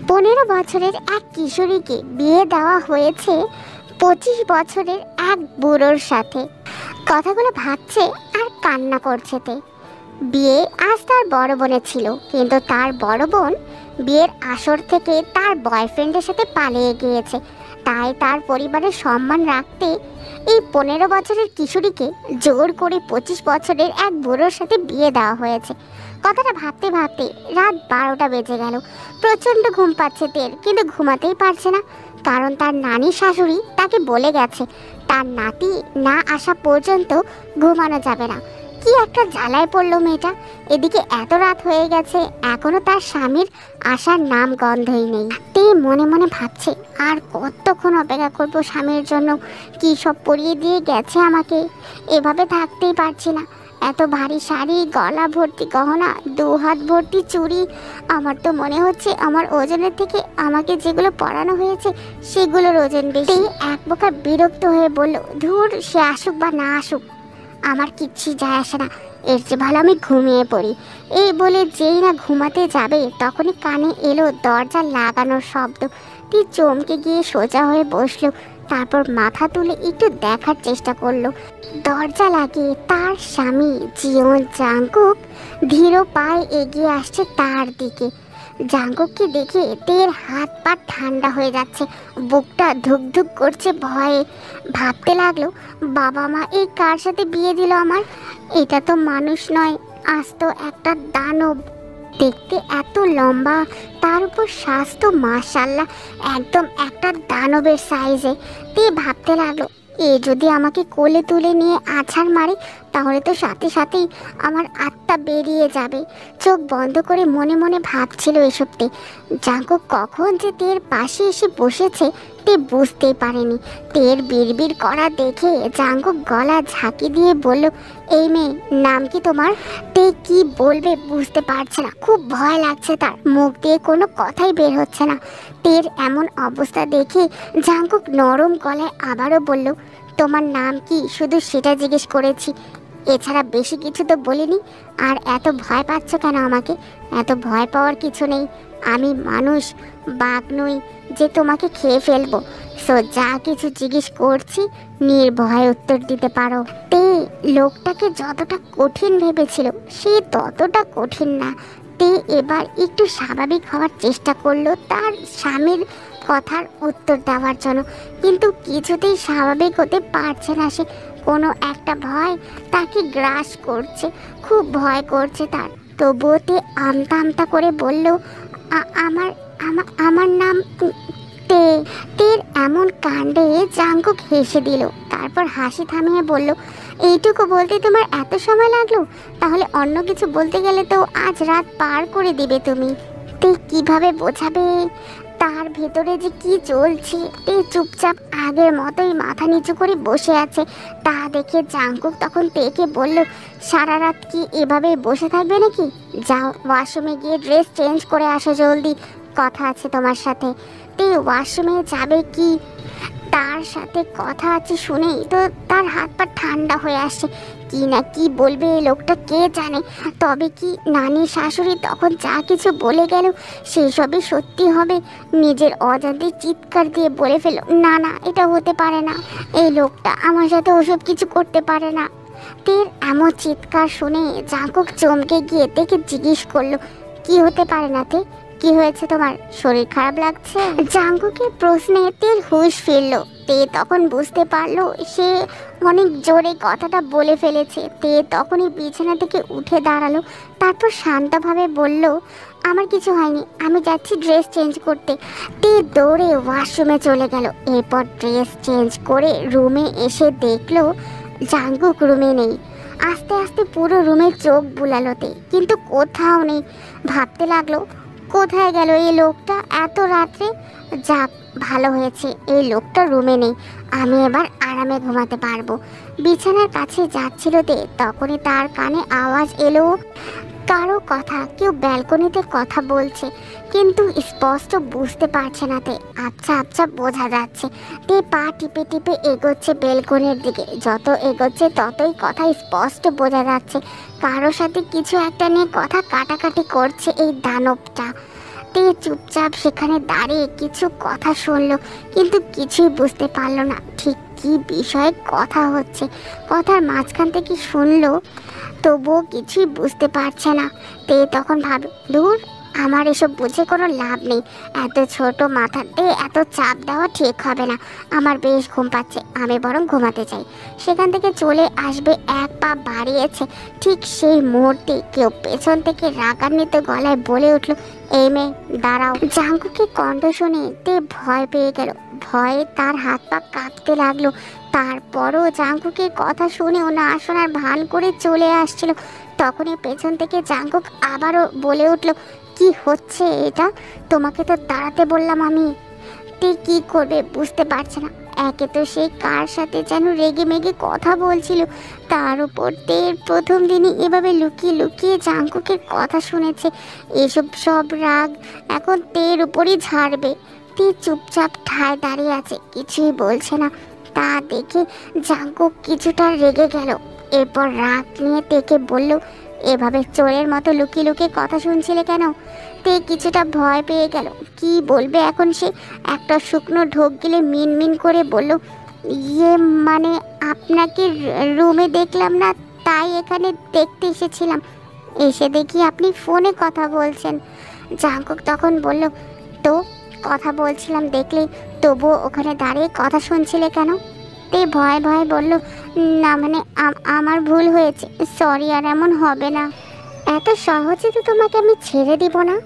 15 বছরের এক কিশোরীকে বিয়ে দেওয়া হয়েছে 25 বছরের এক বুড়োর সাথে। কথাগুলো ভাবছে আর কান্না করছে। বিয়ে আজ তার বড় বোনের ছিল, কিন্তু তার বড় বোন বিয়ের আসর থেকে তার বয়ফ্রেন্ডের সাথে পালিয়ে গিয়েছে। তাই তার পরিবারের সম্মান রাখতে এই 15 বছরের কিশোরীকে জোর করে 25 বছরের এক বুড়োর সাথে বিয়ে দেওয়া হয়েছে। কথাটা ভাবতে ভাবতে রাত 12টা বেজে গেল। প্রচণ্ড ঘুম পাচ্ছে তের, কিন্তু ঘুমাতেই পারছে না, কারণ তার নানি শাশুড়ি তাকে বলে গেছে তার নাতি না আসা পর্যন্ত ঘুমানো যাবে না। কি একটা জ্বালায় পড়লো মেয়েটা। এদিকে এত রাত হয়ে গেছে, এখনো তার স্বামীর আসার নাম গন্ধই নেই। তে মনে মনে ভাবছে আর কতক্ষণ অপেক্ষা করবো স্বামীর জন্য। কি সব পরিয়ে দিয়ে গেছে আমাকে, এভাবে থাকতেই পারছি না। এত ভারী শাড়ি, গলা ভর্তি গহনা, 2 হাত ভর্তি চুড়ি। আমার তো মনে হচ্ছে আমার ওজনের থেকে আমাকে যেগুলো পরানো হয়েছে সেগুলোর ওজন বেশি। এক প্রকার বিরক্ত হয়ে বলল, ধুর, সে আসুক বা না আসুক আমার কিচ্ছু যায় আসে না, এর চেয়ে ভালো আমি ঘুমিয়ে পড়ি। এই বলে যেই না ঘুমাতে যাবে তখনই কানে এলো দরজা লাগানোর শব্দ। তুই চমকে গিয়ে সোজা হয়ে বসলো, তারপর মাথা তুলে একটু দেখার চেষ্টা করলো। দরজা লাগিয়ে তার স্বামী জিওন জাঙ্কুক ধীর পায়ে এগিয়ে আসছে তার দিকে। জাঙ্কুককে দেখে তের হাত পা ঠান্ডা হয়ে যাচ্ছে, বুকটা ধুকধুক করছে ভয়ে। ভাবতে লাগলো, বাবা মা এই কার সাথে বিয়ে দিল আমার? এটা তো মানুষ নয়, আস্ত একটা দানব। দেখতে এত লম্বা, তার উপর স্বাস্থ্য মাশাআল্লাহ একদম একটা দানবের সাইজে। তে ভাবতে লাগলো, এ যদি আমাকে কোলে তুলে নিয়ে আছাড় মারে তাহলে তো সাথে সাথেই আমার আত্মা বেরিয়ে যাবে। চোখ বন্ধ করে মনে মনে ভাবছিল এসবতে। জাঙ্কুক কখন যে তের পাশে এসে বসেছে তে বুঝতেই পারেনি। তের বিড়বিড় করা দেখে জাঙ্কুক গলা ঝাঁকি দিয়ে বলল, এই মেয়ে, নাম কি তোমার? তে কি বলবে বুঝতে পারছে না, খুব ভয় লাগছে তার, মুখ দিয়ে কোনো কথাই বের হচ্ছে না। তের এমন অবস্থা দেখে জাঙ্কুক নরম গলায় আবারও বলল, তোমার নাম কি, শুধু সেটা জিজ্ঞেস করেছি, এছাড়া বেশি কিছু তো বলিনি। আর এত ভয় পাচ্ছ কেন আমাকে? এত ভয় পাওয়ার কিছু নেই, আমি মানুষ, বাঘ নই যে তোমাকে খেয়ে ফেলবো। সো যা কিছু জিজ্ঞেস করছি নির্ভয়ে উত্তর দিতে পারো। তে লোকটাকে যতটা কঠিন ভেবেছিল সে ততটা কঠিন না। তে এবার একটু স্বাভাবিক হওয়ার চেষ্টা করলো তার স্বামীর কথার উত্তর দেওয়ার জন্য, কিন্তু কিছুতেই স্বাভাবিক হতে পারছে না সে। কোনো একটা ভয় তাকে গ্রাস করছে, খুব ভয় করছে তার। তবুও তে আমতা আমতা করে বলল, আমার আমার আমার নাম তে। তের এমন কাণ্ডে জাঙ্কুক হেসে দিল, তারপর হাসি থামিয়ে বলল, এইটুকু বলতে তোমার এত সময় লাগলো? তাহলে অন্য কিছু বলতে গেলে তো আজ রাত পার করে দিবে তুমি। তে কিভাবে বোঝাবে তার ভেতরে যে কি চলছে? তে চুপচাপ আগের মতোই মাথা নিচু করে বসে আছে। তা দেখে জাঙ্কুক তখন তেকে বলল, সারা রাত কি এভাবে বসে থাকবে নাকি? যাও, ওয়াশরুমে গিয়ে ড্রেস চেঞ্জ করে আসো জলদি, কথা আছে তোমার সাথে। তে ওয়াশরুমে যাবে কি তার সাথে কথা আছে শুনেই তো তার হাত পা ঠান্ডা হয়ে আসছে। কি না কি বলবে এই লোকটা কে জানে। তবে কি নানি শাশুড়ি তখন যা কিছু বলে গেল সেই সবই সত্যি হবে? নিজের অজান্তে চিৎকার দিয়ে বলে ফেলো, না না, এটা হতে পারে না, এই লোকটা আমার সাথে ওসব কিছু করতে পারে না। তের এমন চিৎকার শুনে জাঙ্কুক চমকে গিয়ে দেখে জিজ্ঞেস করলো, কি হতে পারে না তে? কি হয়েছে তোমার? শরীর খারাপ লাগছে? জাঙ্কুকের প্রশ্নে তের হুঁশ ফিরল। তে তখন বুঝতে পারলো সে অনেক জোরে কথাটা বলে ফেলেছে। তে তখনই বিছানা থেকে উঠে দাঁড়ালো, তারপর শান্তভাবে বলল, আমার কিছু হয়নি, আমি যাচ্ছি ড্রেস চেঞ্জ করতে। তে দৌড়ে ওয়াশরুমে চলে গেল। এরপর ড্রেস চেঞ্জ করে রুমে এসে দেখলো জাঙ্কুক রুমে নেই। আস্তে আস্তে পুরো রুমে চোখ বুলালো তে, কিন্তু কোথাও নেই। ভাবতে লাগলো, কোথায় গেল এই লোকটা এত রাত্রে? যাক, ভালো হয়েছে এই লোকটা রুমে নেই, আমি এবার আরামে ঘুমাতে পারবো। বিছানার কাছে যাচ্ছিল তে, তখনই তার কানে আওয়াজ এলো কারো কথা, কেউ ব্যালকনিতে কথা বলছে, কিন্তু স্পষ্ট বুঝতে পারছে না তে, আবছা আবছা বোঝা যাচ্ছে। তে পা টিপে টিপে এগোচ্ছে বেলকনির দিকে। যত এগোচ্ছে ততই কথা স্পষ্ট বোঝা যাচ্ছে, কারোর সাথে কিছু একটা নিয়ে কথা কাটাকাটি করছে এই দানবটা। তে চুপচাপ সেখানে দাঁড়িয়ে কিছু কথা শুনলো, কিন্তু কিছুই বুঝতে পারলো না ঠিক কি বিষয়ে কথা হচ্ছে। কথার মাঝখান থেকে শুনলো, তবুও কিছুই বুঝতে পারছে না। তে তখন ভাবে, দূর, আমার এসব বুঝে কোনো লাভ নেই, এত ছোট মাথাতে এত চাপ দেওয়া ঠিক হবে না। আমার বেশ ঘুম পাচ্ছে, আমি বরং ঘুমাতে চাই। সেখান থেকে চলে আসবে এক পা বাড়িয়েছে, ঠিক সেই মুহূর্তে কেউ পেছন থেকে রাগান্বিত গলায় বলে উঠল, এই মেয়ে দাঁড়াও। জাঙ্কুকের কণ্ঠ শুনে তে ভয় পেয়ে গেল, ভয়ে তার হাত পা কাঁপতে লাগলো। তারপরও জাঙ্কুকের কথা শুনেও না শোনার ভান করে চলে আসছিল। তখনই পেছন থেকে জাঙ্কুক আবারও বলে উঠল, কি হচ্ছে এটা? তোমাকে তো দাঁড়াতে বললাম আমি। তে কি করবে বুঝতে পারছে না। একে তো সে কার সাথে যেন রেগে মেগে কথা বলছিল, তার উপর তের প্রথম দিনই এভাবে লুকিয়ে লুকিয়ে জাঙ্কুকের কথা শুনেছে। এসব সব রাগ এখন তের উপরই ঝাড়বে। তে চুপচাপ ঠায় দাঁড়িয়ে আছে, কিছুই বলছে না। তা দেখে জাঙ্কুক কিছুটা রেগে গেল। এরপর রাগ নিয়ে তেকে বলল, এভাবে চোরের মতো লুকিয়ে লুকিয়ে কথা শুনছিলে কেন? তে কিছুটা ভয় পেয়ে গেল, কি বলবে এখন সে। একটা শুকনো ঢোক গিলে মিন মিন করে বলল, ইয়ে মানে আপনাকে রুমে দেখলাম না, তাই এখানে দেখতে এসেছিলাম। এসে দেখি আপনি ফোনে কথা বলছেন। জাঙ্কুক তখন বলল, তো কথা বলছিলাম দেখলে, তবুও ওখানে দাঁড়িয়ে কথা শুনছিলে কেন? তে ভয়ে ভয়ে বলল, না মানে আমার ভুল হয়েছে, সরি, আর এমন হবে না। এত সহজে তো তোমাকে আমি ছেড়ে দিব না।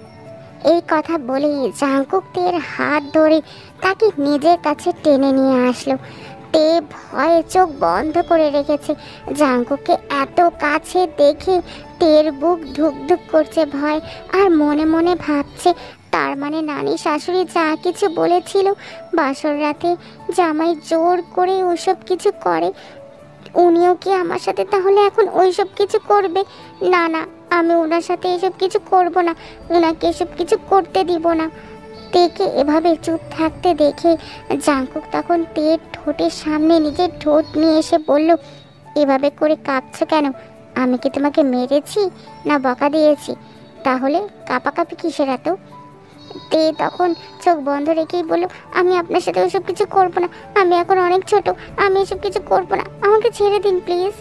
এই কথা বলেই জাঙ্কুক তের হাত ধরে তাকে নিজের কাছে টেনে নিয়ে আসলো। তে ভয়ে চোখ বন্ধ করে রেখেছে। জাঙ্কুককে এত কাছে দেখে তের বুক ধুক ধুক করছে ভয়, আর মনে মনে ভাবছে, তার মানে নানি শাশুড়ি যা কিছু বলেছিল বাসর রাতে জামাই জোর করে ওসব কিছু করে, উনিও কি আমার সাথে তাহলে এখন ওইসব কিছু করবে? না না, আমি ওনার সাথে এসব কিছু করব না, ওনাকে এসব কিছু করতে দিব না। তেকে এভাবে চুপ থাকতে দেখে জাঙ্কুক তখন তের ঠোঁটের সামনে নিজের ঠোঁট নিয়ে এসে বলল, এভাবে করে কাঁপছো কেন? আমি কি তোমাকে মেরেছি না বকা দিয়েছি? তাহলে কাঁপাকাঁপি কিসের এত? তে তখন চোখ বন্ধ রেখেই বলল, আমি আপনার সাথে ওসব কিছু করবো না, আমি এখন অনেক ছোট, আমি এসব কিছু করবো না, আমাকে ছেড়ে দিন প্লিজ।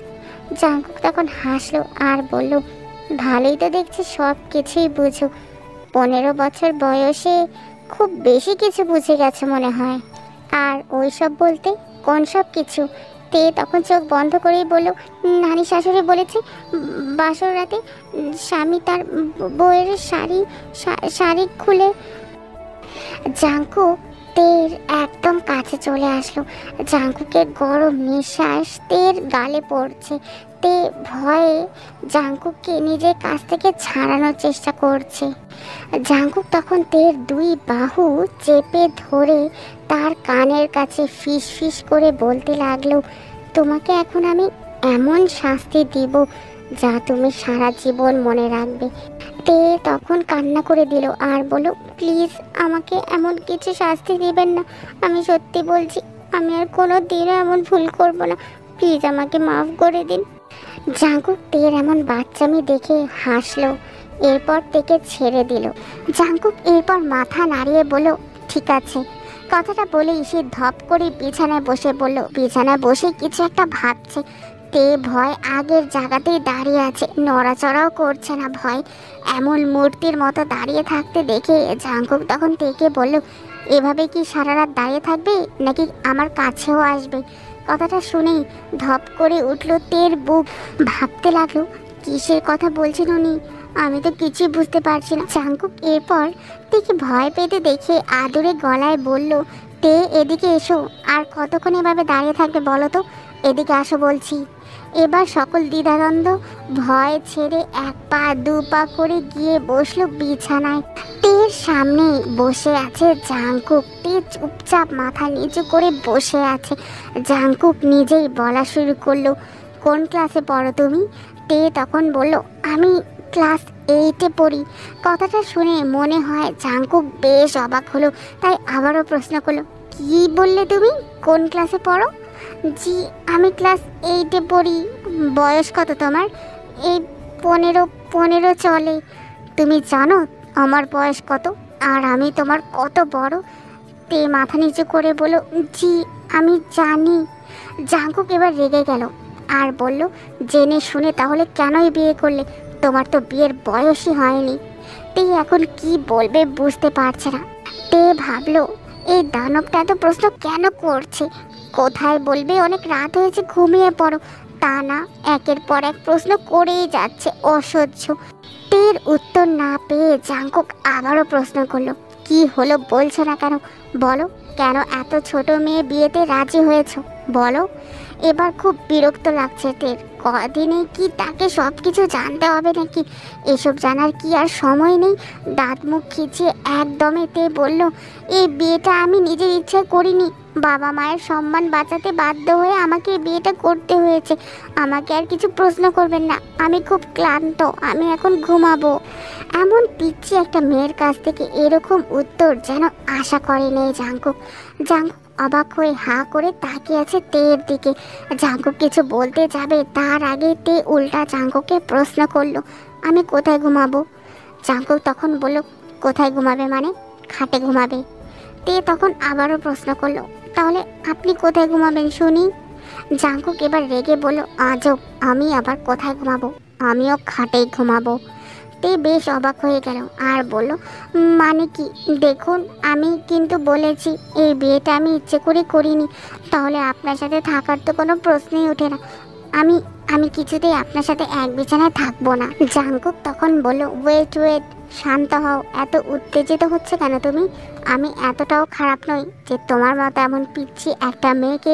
জাঙ্কুক তখন হাসলো আর বলল, ভালোই তো দেখছি সব কিছুই বুঝো, 15 বছর বয়সে খুব বেশি কিছু বুঝে গেছে মনে হয়। আর ওই সব বলতে কোন সব কিছু? তে তখন চোখ বন্ধ করেই বলল, নানি শাশুড়ি বলেছে বাসর রাতে স্বামী তার বউয়ের শাড়ি খুলে। জাঙ্কুক তের একদম কাছে চলে আসলো। জাঙ্কুকের গরম নিঃশ্বাস তের গালে পড়ছে। তে ভয়ে জাঙ্কুককে নিজের কাছ থেকে ছাড়ানোর চেষ্টা করছে। জাঙ্কুক তখন তের 2 বাহু চেপে ধরে তার কানের কাছে ফিস ফিস করে বলতে লাগলো, তোমাকে এখন আমি এমন শাস্তি দিব যা তুমি সারা জীবন মনে রাখবে। তে তখন কান্না করে দিল আর বলল, প্লিজ আমাকে এমন কিছু শাস্তি দিবেন না, আমি সত্যি বলছি আমি আর কোনো দিনও এমন ভুল করব না, প্লিজ আমাকে মাফ করে দিন। জাঙ্কুক তের এমন বাচ্চামি দেখে হাসলো, এরপর তেকে ছেড়ে দিল। জাঙ্কুক এরপর মাথা নাড়িয়ে বলল, ঠিক আছে। কথাটা বলেই সে ধপ করে বিছানায় বসে পড়ল। বিছানায় বসে কিছু একটা ভাবছে। তে ভয় আগের জায়গাতেই দাঁড়িয়ে আছে, নড়াচড়াও করছে না। ভয় এমন মূর্তির মতো দাঁড়িয়ে থাকতে দেখে জাঙ্কুক তখন তেকে বলল, এভাবে কি সারা রাত দাঁড়িয়ে থাকবে নাকি আমার কাছেও আসবে? কথাটা শুনেই ধপ করে উঠল তের বুক। ভাবতে লাগলো, কিসের কথা বলছেন উনি, আমি তো কিছুই বুঝতে পারছি না। জাঙ্কুক এরপর তেকে ভয় পেতে দেখে আদুরে গলায় বলল, তে এদিকে এসো, আর কতক্ষণ এভাবে দাঁড়িয়ে থাকবে বলো তো, এদিকে আসো বলছি। এবার সকল দ্বিধাদ্বন্দ্ব ভয় ছেড়ে 1 পা 2 পা করে গিয়ে বসলো বিছানায়। তের সামনে বসে আছে জাঙ্কুক। তে চুপচাপ মাথা নিচু করে বসে আছে। জাঙ্কুক নিজেই বলা শুরু করলো, কোন ক্লাসে পড়ো তুমি? তে তখন বলল, আমি ক্লাস 8-এ পড়ি। কথাটা শুনে মনে হয় জাঙ্কুক বেশ অবাক হলো, তাই আবারও প্রশ্ন করলো, কি বললে তুমি, কোন ক্লাসে পড়ো? জি, আমি ক্লাস 8-এ পড়ি। বয়স কত তোমার? এই 15 চলে। তুমি জানো আমার বয়স কত? আর আমি তোমার কত বড়। তে মাথা নিচু করে বলল, জি আমি জানি। জাঙ্কুক এবার রেগে গেল আর বলল, জেনে শুনে তাহলে কেনই বিয়ে করলে? তোমার তো বিয়ের বয়সই হয়নি। তে এখন কি বলবে বুঝতে পারছে না। তে ভাবলো, এই দানবটা এত প্রশ্ন কেন করছে? কোথায় বলবে অনেক রাত হয়েছে, ঘুমিয়ে পড়ো। তা না, একের পর এক প্রশ্ন করেই যাচ্ছে, অসহ্য। তের উত্তর না পেয়ে জাঙ্কুক আবারও প্রশ্ন করলো, কি হলো বলছো না কেন? বলো, কেন এত ছোট মেয়ে বিয়েতে রাজি হয়েছ? বলো। এবার খুব বিরক্ত লাগছে তের। কদিনে কি তাকে সব কিছু জানতে হবে নাকি? এসব জানার কি আর সময় নেই? দাঁত মুখ খিচিয়ে একদমে তে বলল, এই বিয়েটা আমি নিজের ইচ্ছায় করিনি। বাবা মায়ের সম্মান বাঁচাতে বাধ্য হয়ে আমাকে এই বিয়েটা করতে হয়েছে। আমাকে আর কিছু প্রশ্ন করবেন না, আমি খুব ক্লান্ত, আমি এখন ঘুমাবো। এমন পিচ্ছি একটা মেয়ের কাছ থেকে এরকম উত্তর যেন আশা করেনি জাঙ্কুক। জাঙ্কুক অবাক হয়ে হাঁ করে তাকিয়ে আছে তের দিকে। জাঙ্কুক কিছু বলতে যাবে তার আগে তে উল্টা জাঙ্কুককে প্রশ্ন করলো, আমি কোথায় ঘুমাবো? জাঙ্কুক তখন বলল, কোথায় ঘুমাবে মানে? খাটে ঘুমাবে। তে তখন আবারও প্রশ্ন করলো, তাহলে আপনি কোথায় ঘুমাবেন শুনি? জাঙ্কুক এবার রেগে বলল, আজব, আমি আবার কোথায় ঘুমাবো? আমিও খাটেই ঘুমাবো। তে বেশ অবাক হয়ে গেল আর বলল, মানে কি? দেখুন, আমি কিন্তু বলেছি এই বিয়েটা আমি ইচ্ছে করে করিনি। তাহলে আপনার সাথে থাকার তো কোনো প্রশ্নই ওঠে না। আমি আমি কিছুতেই আপনার সাথে এক বিছানায় থাকবো না। জাঙ্কুক তখন বলল, ওয়েট ওয়েট, শান্ত হও। এত উত্তেজিত হচ্ছে কেন তুমি? আমি এতটাও খারাপ নই যে তোমার মতো এমন পিচ্ছি একটা মেয়েকে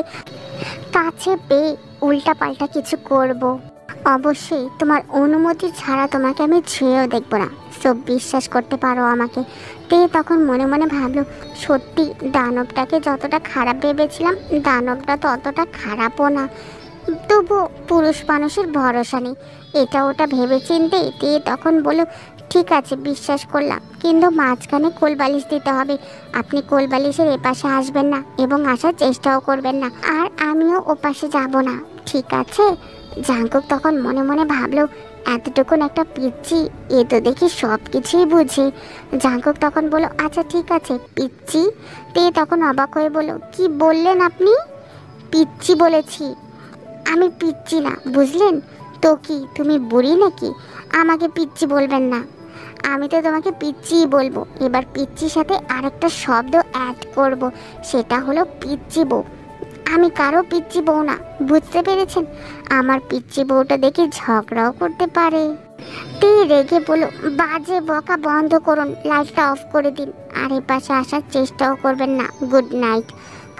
কাছে পেয়ে উল্টাপাল্টা কিছু করব। অবশ্যই তোমার অনুমতি ছাড়া তোমাকে আমি ছুঁয়েও দেখবো না। সব বিশ্বাস করতে পারো আমাকে। তে তখন মনে মনে ভাবলো, সত্যি দানবটাকে যতটা খারাপ ভেবেছিলাম, দানবটা ততটা খারাপও না। তবু পুরুষ মানুষের ভরসা নেই, এটা ওটা ভেবে চিনতেই তে তখন বলল, ঠিক আছে বিশ্বাস করলাম, কিন্তু মাঝখানে কোলবালিশ দিতে হবে। আপনি কোলবালিশের এপাশে আসবেন না এবং আসার চেষ্টাও করবেন না, আর আমিও ওপাশে যাব না, ঠিক আছে? জাঙ্কুক তখন মনে মনে ভাবলো, এতটুকুন একটা পিচ্ছি, এ তো দেখি সব কিছুই বুঝে। জাঙ্কুক তখন বলল, আচ্ছা ঠিক আছে পিচ্ছি। তে তখন অবাক হয়ে বলল, কি বললেন আপনি? পিচ্ছি বলেছি। আমি পিচ্ছি না, বুঝলেন তো? কি তুমি বুড়ি নাকি? আমাকে পিচ্ছি বলবেন না। আমি তো তোমাকে পিচ্চিই বলবো। এবার পিচ্চির সাথে আরেকটা শব্দ অ্যাড করব, সেটা হলো পিচ্চি বউ। আমি কারো পিচ্চি বউ না, বুঝতে পেরেছেন? আমার পিচ্চি বউটা দেখে ঝগড়াও করতে পারে। তে রেগে বলো, বাজে বকা বন্ধ করুন, লাইটটা অফ করে দিন, আর এ পাশে আসার চেষ্টাও করবেন না। Good night.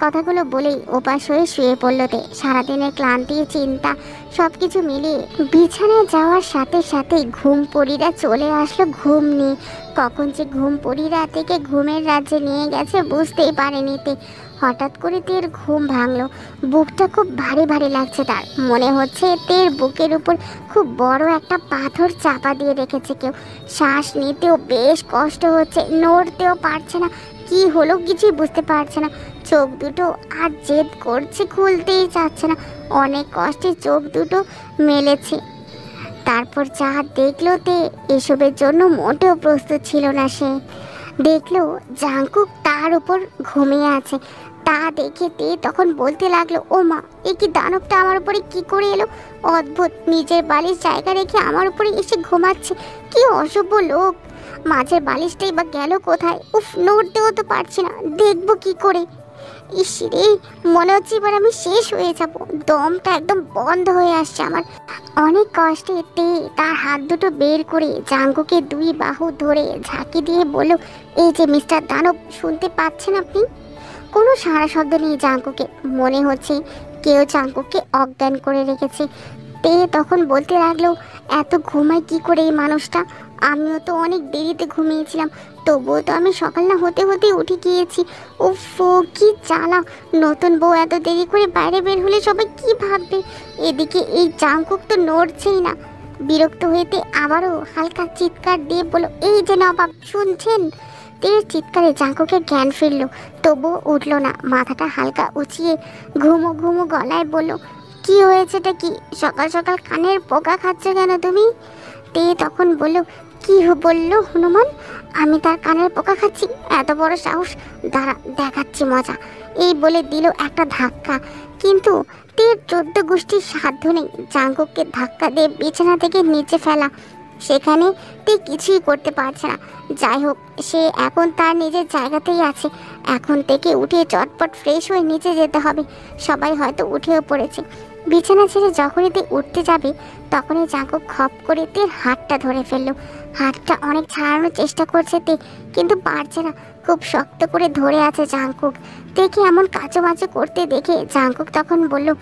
কথাগুলো বলেই ওপাশ হয়ে শুয়ে পড়ল তে। সারাদিনের ক্লান্তি, চিন্তা সব কিছু মিলিয়ে বিছানায় যাওয়ার সাথে সাথেই ঘুম পরীরা চলে আসলো ঘুম নিয়ে। কখন যে ঘুম পরীরা থেকে ঘুমের রাজ্যে নিয়ে গেছে বুঝতেই পারেনি তে। হঠাৎ করে তের ঘুম ভাঙলো। বুকটা খুব ভারী ভারী লাগছে তার। মনে হচ্ছে তের বুকের উপর খুব বড় একটা পাথর চাপা দিয়ে রেখেছে কেউ। শ্বাস নিতেও বেশ কষ্ট হচ্ছে, নড়তেও পারছে না। কি হলো কিছুই বুঝতে পারছে না। চোখ দুটো আর জেদ করছে, খুলতেই চাচ্ছে না। অনেক কষ্টে চোখ দুটো মেলেছে। তারপর যা দেখলো তে, এসবের জন্য মোটেও প্রস্তুত ছিল না সে। দেখলো জাঙ্কুক তার উপর ঘুমিয়ে আছে। তা দেখে তে তখন বলতে লাগলো, ও মা, এ কি দানবটা আমার উপরে কি করে এলো? অদ্ভুত, নিজের বালিশ জায়গা রেখে আমার উপরে এসে ঘুমাচ্ছে। কি অসভ্য লোক! মাঝের বালিশটাই বা গেল কোথায়? উফ, নড়তেও তো পারছি না, দেখবো কি করে? ইস রে, মনে হচ্ছে এবার আমি শেষ হয়ে যাব। দমটা একদম বন্ধ হয়ে আসছে আমার। অনেক কষ্টে তে তার হাত দুটো বের করে জাঙ্কুকে দুই বাহু ধরে ঝাঁকি দিয়ে বলল, এই যে মিস্টার দানব, শুনতে পাচ্ছেন আপনি? কোনো সারা শব্দ নেই জাঙ্কুকে। মনে হচ্ছে কেউ জাঙ্কুকে অজ্ঞান করে রেখেছে। তে তখন বলতে লাগলো, এত ঘুমায় কি করে এই মানুষটা? আমিও তো অনেক দেরিতে ঘুমিয়েছিলাম, তবুও তো আমি সকাল না হতে হতে উঠে গিয়েছি। উফ, কি জ্বালা! নতুন বউ এত দেরি করে বাইরে বের হলে সবাই কি ভাববে? এদিকে এই জাঙ্কুক তো নড়ছেই না। বিরক্ত হইতে আবারও হালকা চিৎকার দিয়ে বলল, এই যে নবাব, শুনছেন? তের চিৎকারে জাঙ্কুকের জ্ঞান ফিরল, তবুও উঠল না। মাথাটা হালকা উঁচিয়ে ঘুমো ঘুমো গলায় বলল, কি হয়েছেটা কি? সকাল সকাল কানের পোকা খাচ্ছ কেন তুমি? তে তখন বলল, বললো হনুমান? আমি তার কানের পোকা খাচ্ছি? এত বড় সাহস! দাঁড়া, দেখাচ্ছি মজা। এই বলে দিল একটা ধাক্কা। কিন্তু তীর 14 গোষ্ঠীর সাধ্য নেই জাঙ্কুককে ধাক্কা দিয়ে বিছানা থেকে নিচে ফেলা। সেখানে তে কিছুই করতে পারছে না। যাই হোক, সে এখন তার নিজের জায়গাতেই আছে। এখন থেকে উঠে চটপট ফ্রেশ হয়ে নিচে যেতে হবে। সবাই হয়তো উঠেও পড়েছে। বিছানা ছেড়ে যখনই তে উঠতে যাবে তখনই জাঙ্কুক খপ করে তের হাতটা ধরে ফেললো। হাতটা অনেক ছাড়ানোর চেষ্টা করছে তে, কিন্তু পারছে না। খুব শক্ত করে ধরে আছে জাঙ্কুক। তেকে এমন কাচুমাচু করতে দেখে জাঙ্কুক তখন বলল,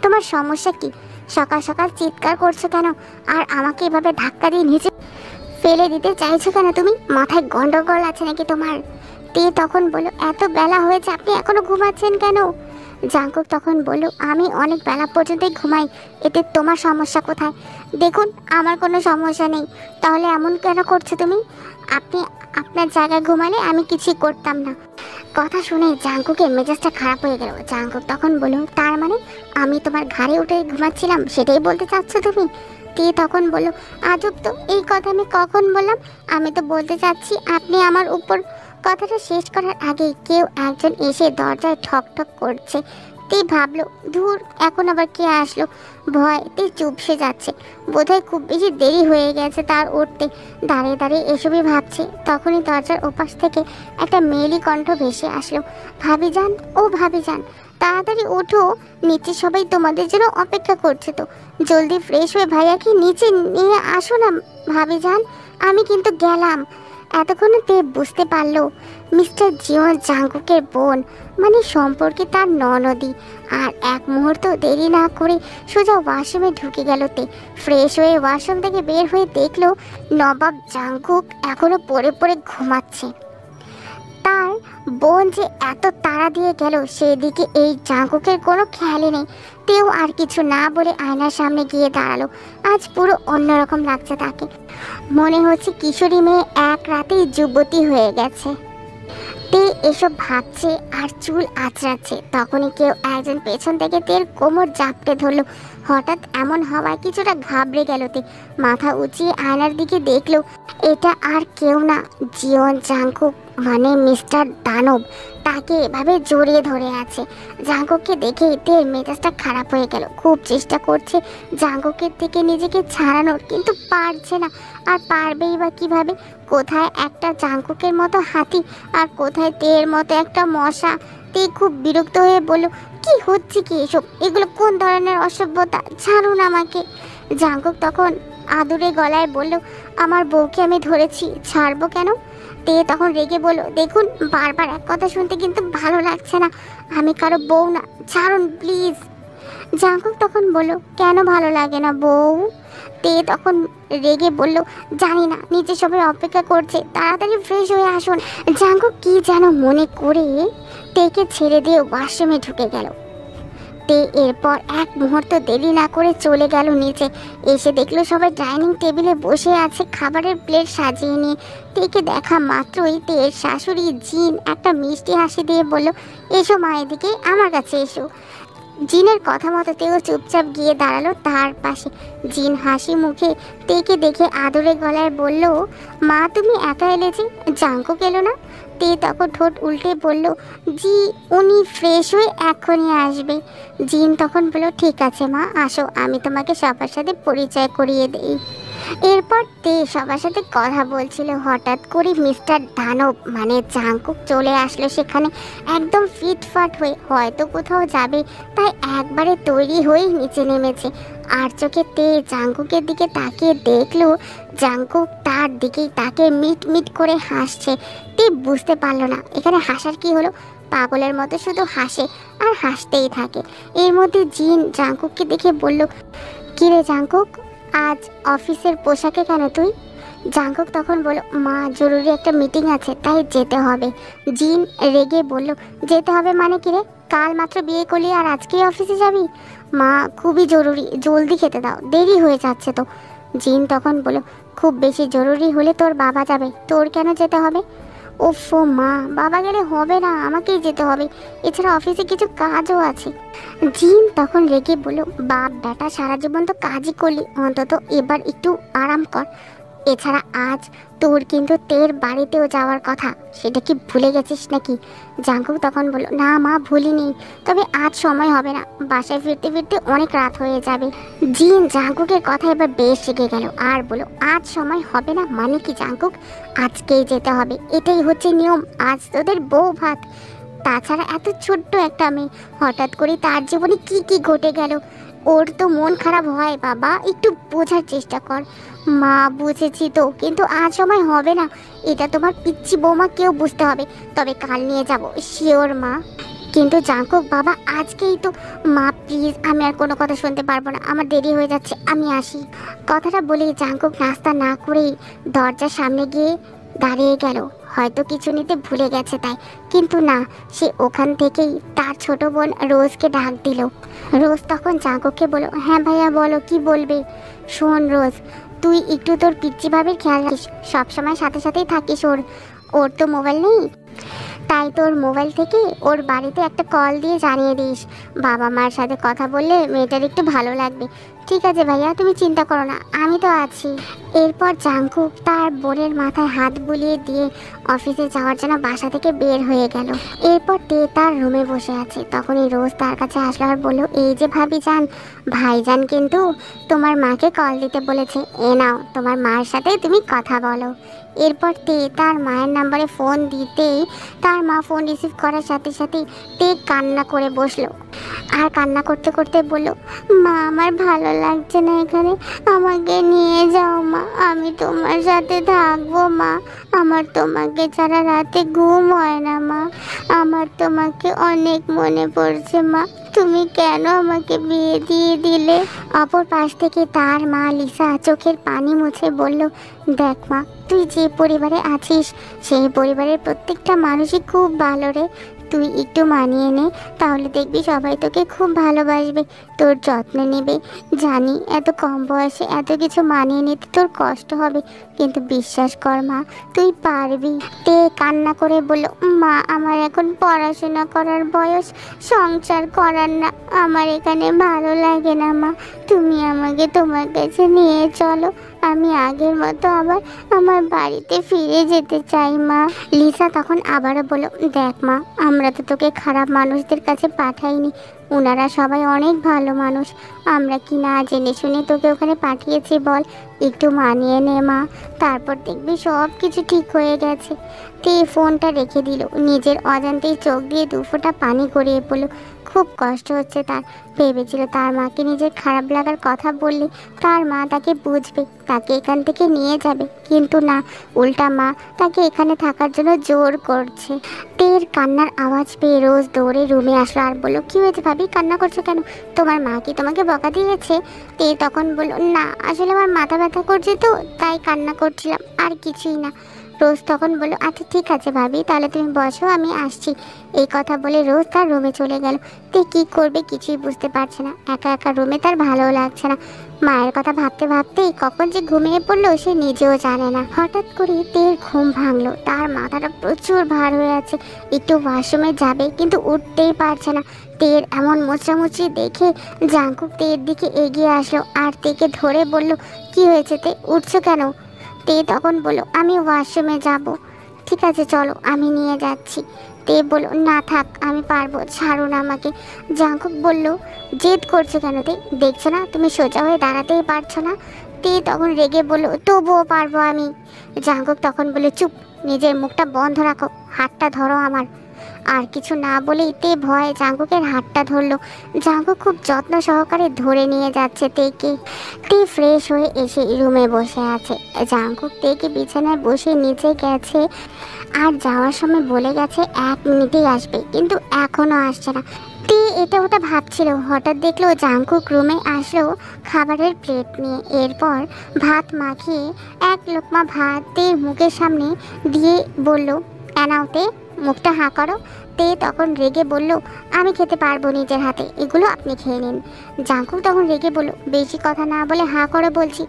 তোমার সমস্যা কি? সকাল সকাল চিৎকার করছো কেন? আর আমাকে এভাবে ধাক্কা দিয়ে নিচে ফেলে দিতে চাইছো কেন তুমি? মাথায় গন্ডগোল আছে নাকি তোমার? তে তখন বলল, এত বেলা হয়েছে, আপনি এখনো ঘুমাচ্ছেন কেন? জাঙ্কুক তখন বলল, আমি অনেক বেলা পর্যন্তই ঘুমাই, এতে তোমার সমস্যা কোথায়? দেখুন, আমার কোনো সমস্যা নেই। তাহলে এমন কেন করছো তুমি? আপনি আপনার জায়গায় ঘুমালে আমি কিছুই করতাম না। কথা শুনে জাঙ্কুকের মেজাজটা খারাপ হয়ে গেল। জাঙ্কুক তখন বলল, তার মানে আমি তোমার ঘাড়ে উঠে ঘুমাচ্ছিলাম, সেটাই বলতে চাচ্ছ তুমি? তে তখন বলল, আজব তো, এই কথা আমি কখন বললাম? আমি তো বলতে চাচ্ছি আপনি আমার উপর। কথাটা শেষ করার আগেই কেউ একজন এসে দরজায় ঠক ঠক করছে। তে ভাবলো, ধুর, এখন আবার কে আসলো? ভয়তে চুপসে যাচ্ছে। বোধহয় খুব বেশি দেরি হয়ে গেছে তার উঠতে। দাঁড়িয়ে দাঁড়িয়ে এসবই ভাবছে, তখনই দরজার ওপাশ থেকে একটা মেয়েলি কণ্ঠ ভেসে আসলো। ভাবিজান, ও ভাবিজান, তাড়াতাড়ি ওঠো, নিচে সবাই তোমাদের জন্য অপেক্ষা করছে। তো জলদি ফ্রেশ হয়ে ভাইয়াকে নিচে নিয়ে আসো না ভাবিজান, আমি কিন্তু গেলাম। এতক্ষণে তে বুঝতে পারলো মিস্টার জিওন জাঙ্কুকের বোন, মানে সম্পর্কে তার ননদি। আর এক মুহূর্ত দেরি না করে সোজা ওয়াশরুমে ঢুকে গেল তে। ফ্রেশ হয়ে ওয়াশরুম থেকে বের হয়ে দেখলো নবাব জাঙ্কুক এখনো পড়ে পড়ে ঘুমাচ্ছে। তার বোন যে এত তাড়া দিয়ে গেল সেদিকে এই জাঙ্কুকের কোনো খেয়ালই নেই। তেও আর কিছু না বলে আয়নার সামনে গিয়ে দাঁড়ালো। আজ পুরো অন্যরকম লাগছে তাকে। মনে হচ্ছে কিশোরী মেয়ে এক রাতেই যুবতী হয়ে গেছে। তে এসব ভাবছে আর চুল আঁচড়াচ্ছে, তখনই কেউ একজন পেছন থেকে তের কোমর জাপটে ধরলো। হঠাৎ এমন হওয়ায় কিছুটা ঘাবড়ে গেল তে। মাথা উঁচিয়ে আয়নার দিকে দেখলো এটা আর কেউ না, জিওন জাঙ্কুক, মানে মিস্টার দানব। তাকে এভাবে জড়িয়ে ধরে আছে। জাঙ্কুককে দেখে তের মেজাজটা খারাপ হয়ে গেল। খুব চেষ্টা করছে জাঙ্কুকের থেকে নিজেকে ছাড়ানোর, কিন্তু পারছে না। আর পারবেই বা কিভাবে? কোথায় একটা জাঙ্কুকের মতো হাতি আর কোথায় তের মতো একটা মশা। তে খুব বিরক্ত হয়ে বলল, কি হচ্ছে কি এসব? এগুলো কোন ধরনের অসভ্যতা? ছাড়ুন আমাকে। জাঙ্কুক তখন আদুরে গলায় বলল, আমার বউকে আমি ধরেছি, ছাড়বো কেন? তে তখন রেগে বলল, দেখুন, বারবার এক কথা শুনতে কিন্তু ভালো লাগছে না। আমি কারো বউ না, ছাড়ুন প্লিজ। জাঙ্কুক তখন বলল, কেন ভালো লাগে না বউ? তে তখন রেগে বলল, জানি না, নিচে সবাই অপেক্ষা করছে, তাড়াতাড়ি ফ্রেশ হয়ে আসুন। জাঙ্কুক কি যেন মনে করে তেকে ছেড়ে দিয়ে ওয়াশরুমে ঢুকে গেল। তে এরপর এক মুহূর্ত দেরি না করে চলে গেল নিচে। এসে দেখলো সবাই ডাইনিং টেবিলে বসে আছে খাবারের প্লেট সাজিয়ে নিয়ে। তেকে দেখা মাত্রই তের শাশুড়ি জিন একটা মিষ্টি হাসি দিয়ে বলল, এসো মা, এদিকে আমার কাছে এসো। জিনের কথা মতো তেও চুপচাপ গিয়ে দাঁড়ালো তার পাশে। জিন হাসি মুখে তেকে দেখে আদরে গলায় বলল, মা তুমি একা এলে যে, জাঙ্কুক এলো না? তে তখন ঠোঁট উল্টে বলল, জি, উনি ফ্রেশ হয়ে এখনই আসবে। জিন তখন বলল, ঠিক আছে মা, আসো, আমি তোমাকে সবার সাথে পরিচয় করিয়ে দেই। এরপর তে সবার সাথে কথা বলছিল। হঠাৎ করে মিস্টার দানব, মানে জাঙ্কুক চলে আসলো সেখানে একদম ফিটফাট হয়ে। হয়তো কোথাও যাবে, তাই একবারে তৈরি হয়ে নিচে নেমেছে। আর চোখে তে জাঙ্কুকের দিকে তাকিয়ে দেখলো জাঙ্কুক তার দিকেই তাকে মিট মিট করে হাসছে। তে বুঝতে পারলো না এখানে হাসার কি হলো। পাগলের মতো শুধু হাসে আর হাসতেই থাকে। এর মধ্যে জিন জাঙ্কুককে দেখে বলল, কিরে জাঙ্কুক, আজ অফিসের পোশাকে কেন তুই? জাঙ্কুক তখন বলল, মা, জরুরি একটা মিটিং আছে, তাই যেতে হবে। জিন রেগে বলল, যেতে হবে মানে কি রে? কাল মাত্র বিয়ে করলি আর আজকেই অফিসে যাবি? মা, খুবই জরুরি, জলদি খেতে দাও, দেরি হয়ে যাচ্ছে তো। জিন তখন বলল, খুব বেশি জরুরি হলে তোর বাবা যাবে, তোর কেন যেতে হবে? ওফো মা, বাবা গেলে হবে না, আমাকেই যেতে হবে। এছাড়া অফিসে কিছু কাজও আছে। জিন তখন রেগে বলল, বাপ বেটা সারা জীবন তো কাজই করলি, অন্তত এবার একটু আরাম কর। এছাড়া আজ তোর কিন্তু তের বাড়িতেও যাওয়ার কথা, সেটা কি ভুলে গেছিস নাকি? জাঙ্কুক তখন বলল, না মা ভুলিনি, তবে আজ সময় হবে না, বাসায় ফিরতে ফিরতে অনেক রাত হয়ে যাবে। জিন জাঙ্কুকের কথা এবার বেশ রেগে গেল আর বলল, আজ সময় হবে না মানে কি জাঙ্কুক? আজকেই যেতে হবে, এটাই হচ্ছে নিয়ম, আজ তোদের বউ ভাত। তাছাড়া এত ছোট্ট একটা মেয়ে, হঠাৎ করে তার জীবনে কি কি ঘটে গেল, ওর তো মন খারাপ হয় বাবা, একটু বোঝার চেষ্টা কর। মা বুঝেছি তো, কিন্তু আজ সময় হবে না, এটা তোমার পিচ্চি বৌমা কেউ বুঝতে হবে, তবে কাল নিয়ে যাব শিওর মা। কিন্তু জাঙ্কুক বাবা আজকেই তো। মা প্লিজ, আমি আর কোনো কথা শুনতে পারবো না, আমার দেরি হয়ে যাচ্ছে, আমি আসি। কথাটা বলেই জাঙ্কুক নাস্তা না করেই দরজার সামনে গিয়ে দাঁড়িয়ে গেল। হয়তো কিছু নিতে ভুলে গেছে তাই, কিন্তু না, সে ওখান থেকেই তার ছোট বোন রোজকে ডাক দিল। রোজ তখন জাঙ্কুককে বলল, হ্যাঁ ভাইয়া বলো, কি বলবে? শোন রোজ, তুই একটু তোর পিচ্চি ভাবির খেয়াল রাখিস, সবসময় সাথে সাথেই থাকিস। ওর তো মোবাইল নেই, তাই তোর মোবাইল থেকে ওর বাড়িতে একটা কল দিয়ে জানিয়ে দিস। বাবা মার সাথে কথা বললে মেয়েটার একটু ভালো লাগবে। ঠিক আছে ভাইয়া, তুমি চিন্তা করো না, আমি তো আছি। এরপর জাঙ্কুক তার বোনের মাথায় হাত বুলিয়ে দিয়ে অফিসে যাওয়ার জন্য বাসা থেকে বের হয়ে গেল। এরপর তে তার রুমে বসে আছে, তখনই রোজ তার কাছে আসলো আর বলল, এই যে ভাবি যান, ভাইজান কিন্তু তোমার মাকে কল দিতে বলেছে, এ নাও তোমার মার সাথে তুমি কথা বলো। এরপর তে তার মায়ের নাম্বারে ফোন দিতেই তার মা ফোন রিসিভ করার সাথে সাথেই তে কান্না করে বসলো আর কান্না করতে করতে বলল, মা আমার ভালো লাগছে না এখানে, আমাকে নিয়ে যাও মা, আমি তোমার সাথে থাকবো মা, আমার তোমাকে ছাড়া রাতে ঘুম হয় না মা, আমার তোমাকে অনেক মনে পড়ছে মা, তুমি কেন আমাকে বিয়ে দিয়ে দিলে? অপর পাশ থেকে তার মা লিসা চোখের পানি মুছে বলল, দেখ মা, তুই যে পরিবারে আছিস সেই পরিবারের প্রত্যেকটা মানুষই খুব ভালো রে, তুই একটু মানিয়ে নে, তাহলে দেখবি সবাই তোকে খুব ভালোবাসবে, তোর যত্ন নেবে। জানি এত কম বয়সে এত কিছু মানিয়ে নিতে তোর কষ্ট হবে, কিন্তু বিশ্বাস কর মা, তুই পারবি। তে কান্না করে বলল, মা আমার এখন পড়াশোনা করার বয়স, সংসার করার না, আমার এখানে ভালো লাগে না মা, তুমি আমাকে তোমার কাছে নিয়ে চলো, আমি আগের মতো আবার আমার বাড়িতে ফিরে যেতে চাই মা। লিসা তখন আবারও বলল, দেখ মা, আমরা তো তোকে খারাপ মানুষদের কাছে পাঠাইনি, ওনারা সবাই অনেক ভালো মানুষ, আমরা কি না জেনে শুনে তোকে ওখানে পাঠিয়েছি বল, একটু মানিয়ে নে মা, তারপর দেখবি সব কিছু ঠিক হয়ে গেছে। তে ফোনটা রেখে দিল, নিজের অজান্তেই চোখ দিয়ে দুফোঁটা পানি গড়িয়ে পড়ল। খুব কষ্ট হচ্ছে তার, ভেবেছিল তার মাকে নিজের খারাপ লাগার কথা বললে তার মা তাকে বুঝবে, তাকে এখান থেকে নিয়ে যাবে, কিন্তু না, উল্টা মা তাকে এখানে থাকার জন্য জোর করছে। তের কান্নার আওয়াজ পেয়ে রোজ দৌড়ে রুমে আসলো আর বলল, কি হয়েছে ভাবি, কান্না করছো কেন? তোমার মা কি তোমাকে বকা দিয়েছে? তে তখন বলল, না আসলে আমার মাথা ব্যথা করছে তো তাই কান্না করছিলাম, আর কিছুই না। রোজ তখন বলল, আচ্ছা ঠিক আছে ভাবি, তাহলে তুমি বসো, আমি আসছি। এই কথা বলে রোজ তার রুমে চলে গেল। তে কী করবে কিছুই বুঝতে পারছে না, একা একা রুমে তার ভালোও লাগছে না, মায়ের কথা ভাবতে ভাবতেই কখন যে ঘুমিয়ে পড়লো সে নিজেও জানে না। হঠাৎ করে তের ঘুম ভাঙলো, তার মাথাটা প্রচুর ভার হয়ে আছে, একটু ওয়াশরুমে যাবে কিন্তু উঠতেই পারছে না। তের এমন মোচামুচি দেখে জাঙ্কুক তের দিকে এগিয়ে আসলো আর তেকে ধরে বলল, কি হয়েছে তে, উঠছো কেন? তে তখন বলল, আমি ওয়াশরুমে যাব। ঠিক আছে চলো, আমি নিয়ে যাচ্ছি। তে বলল, না থাক, আমি পারবো, ছাড়ুন আমাকে। জাঙ্কুক বলল, জেদ করছো কেন তে, দেখছো না তুমি সোজা হয়ে দাঁড়াতেই পারছো না? তে তখন রেগে বলল, তবুও পারবো আমি। জাঙ্কুক তখন বলল, চুপ, নিজের মুখটা বন্ধ রাখো, হাতটা ধরো আমার। আর কিছু না বলেই তে ভয়ে জাঙ্কুকের হাতটা ধরলো। জাঙ্কুক খুব যত্ন সহকারে ধরে নিয়ে যাচ্ছে তেকে। তে ফ্রেশ হয়ে এসে রুমে বসে আছে। জাঙ্কুক তেকে বিছানায় বসে নিচে গেছে আর যাওয়ার সময় বলে গেছে 1 মিনিটেই আসবে, কিন্তু এখনো আসছে না। তে এটা ওটা ভাবছিল, হঠাৎ দেখলো জাঙ্কুক রুমে আসলো খাবারের প্লেট নিয়ে। এরপর ভাত মাখিয়ে 1 লোকমা ভাত তের মুখের সামনে দিয়ে বলল, এনাওতে, মুখটা হাঁ করো। তে তখন রেগে বলল, আমি খেতে পারবো নিজের হাতে, এগুলো আপনি খেয়ে নিন। জাঙ্কুক তখন রেগে বলল, বেশি কথা না বলে হাঁ করে বলছি।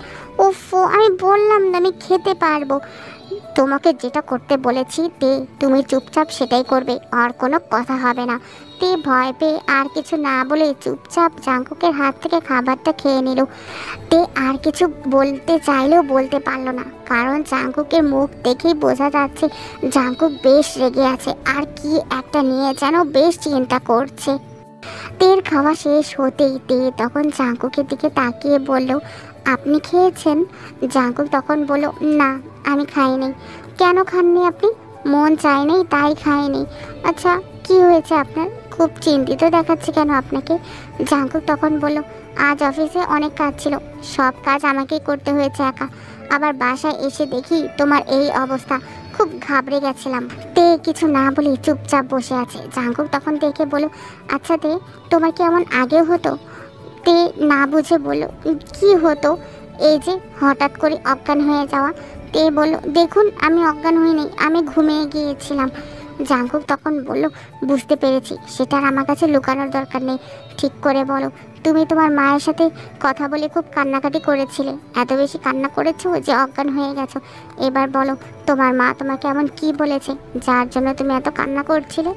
উফ, আমি বললাম না আমি খেতে পারবো। তোমাকে যেটা করতে বলেছি তে তুমি চুপচাপ সেটাই করবে, আর কোনো কথা হবে না। তে ভয় পেয়ে আর কিছু না বলে চুপচাপ জাঙ্কুকের হাত থেকে খাবারটা খেয়ে নিল। তে আর কিছু বলতে চাইলেও বলতে পারলো না, কারণ জাঙ্কুকের মুখ দেখেই বোঝা যাচ্ছে জাঙ্কুক বেশ রেগে আছে আর কি একটা নিয়ে যেন বেশ চিন্তা করছে। তের খাওয়া শেষ হতেই তে তখন জাঙ্কুকের দিকে তাকিয়ে বলল, আপনি খেয়েছেন? জাঙ্কুক তখন বলল, না আমি খাইনি। কেন খাননি আপনি? মন চায়নি তাই খাইনি। আচ্ছা কি হয়েছে আপনার? খুব চিন্তিত দেখাচ্ছে কেন আপনাকে? জাঙ্কুক তখন বলল, আজ অফিসে অনেক কাজ ছিল, সব কাজ আমাকেই করতে হয়েছে একা। আবার বাসায় এসে দেখি তোমার এই অবস্থা, খুব ঘাবড়ে গেছিলাম। তে কিছু না বলে চুপচাপ বসে আছে। জাঙ্কুক তখন দেখে বলল, আচ্ছা তে তোমার কি এমন আগেও হতো? তে না বুঝে বলল, কি হতো? এই যে হঠাৎ করে অজ্ঞান হয়ে যাওয়া। তে বলল, দেখুন আমি অজ্ঞান হইনি, আমি ঘুমিয়ে গিয়েছিলাম। জাঙ্কুক তখন বলল, বুঝতে পেরেছি, সেটা আর আমার কাছে লুকানোর দরকার নেই। ঠিক করে বলো, তুমি তোমার মায়ের সাথে কথা বলে খুব কান্নাকাটি করেছিলে, এত বেশি কান্না করেছো যে অজ্ঞান হয়ে গেছো। এবার বলো তোমার মা তোমাকে এমন কি বলেছে যার জন্য তুমি এত কান্না করছিলে?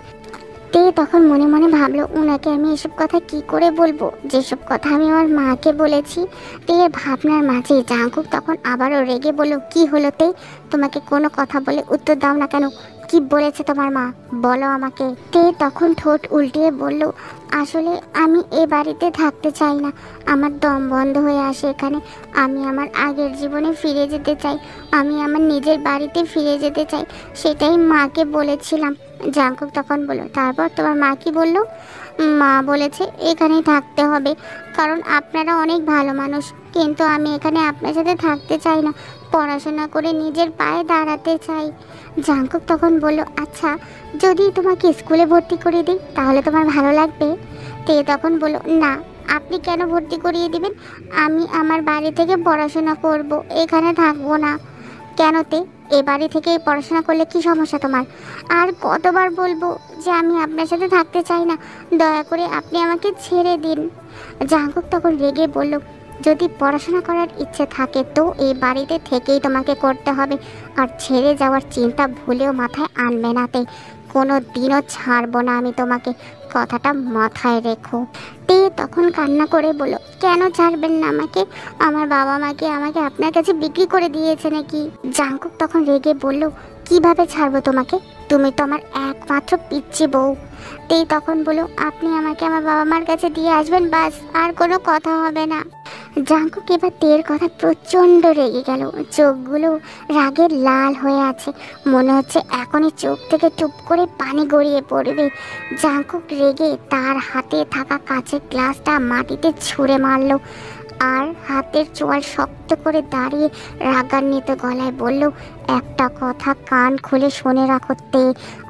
তে তখন মনে মনে ভাবলো, ওনাকে আমি এসব কথা কি করে বলবো, যেসব কথা আমি আমার মাকে বলেছি। তের ভাবনার মাঝে জাঙ্কুক তখন আবারও রেগে বলল, কি হলো তে? তোমাকে কোনো কথা বলে উত্তর দাও না কেন? কি বলেছে তোমার মা, বলো আমাকে। তে তখন ঠোঁট উল্টিয়ে বলল, আসলে আমি এ বাড়িতে থাকতে চাই না, আমার দম বন্ধ হয়ে আসে এখানে। আমি আমার আগের জীবনে ফিরে যেতে চাই, আমি আমার নিজের বাড়িতে ফিরে যেতে চাই, সেটাই মাকে বলেছিলাম। জাঙ্কুক তখন বলল, তারপর তোমার মা কি বলল? মা বলেছে এখানেই থাকতে হবে, কারণ আপনারা অনেক ভালো মানুষ, কিন্তু আমি এখানে আপনার সাথে থাকতে চাই না, পড়াশোনা করে নিজের পায়ে দাঁড়াতে চাই। জাঙ্কুক তখন বলল, আচ্ছা যদি তোমাকে স্কুলে ভর্তি করে দিই তাহলে তোমার ভালো লাগবে? তে তখন বলল, না আপনি কেন ভর্তি করিয়ে দিবেন? আমি আমার বাড়ি থেকে পড়াশোনা করব, এখানে থাকবো না। কেন তে, এ বাড়ি থেকে পড়াশোনা করলে কি সমস্যা তোমার? আর কতবার বলবো যে আমি আপনার সাথে থাকতে চাই না, দয়া করে আপনি আমাকে ছেড়ে দিন। জাঙ্কুক তখন রেগে বলল, যদি পড়াশোনা করার ইচ্ছে থাকে তো এই বাড়িতে থেকেই তোমাকে করতে হবে, আর ছেড়ে যাওয়ার চিন্তা ভুলেও মাথায় আনবে না তে, কোনো দিনও ছাড়বো না আমি তোমাকে, কথাটা মাথায় রেখো। তে তখন কান্না করে বলল, কেন ছাড়বেন না আমাকে? আমার বাবা মাকে আমাকে আপনার কাছে বিক্রি করে দিয়েছে নাকি? জাঙ্কুক তখন রেগে বলল, কিভাবে ছাড়বো তোমাকে? তুমি তো আমার একমাত্র পিচ্চি বউ। তেই তখন বলল, আপনি আমাকে আমার বাবা মার কাছে দিয়ে আসবেন, বাস, আর কোনো কথা হবে না। জাঙ্কুক এবার তের কথা প্রচণ্ড রেগে গেল, চোখগুলো রাগের লাল হয়ে আছে, মনে হচ্ছে এখনই চোখ থেকে টুপ করে পানি গড়িয়ে পড়বে। জাঙ্কুক রেগে তার হাতে থাকা কাঁচের গ্লাসটা মাটিতে ছুঁড়ে মারল, আর হাতের চোয়াল শক্ত করে দাঁড়িয়ে রাগান্বিত গলায় বলল, একটা কথা কান খুলে শুনে রাখো তে,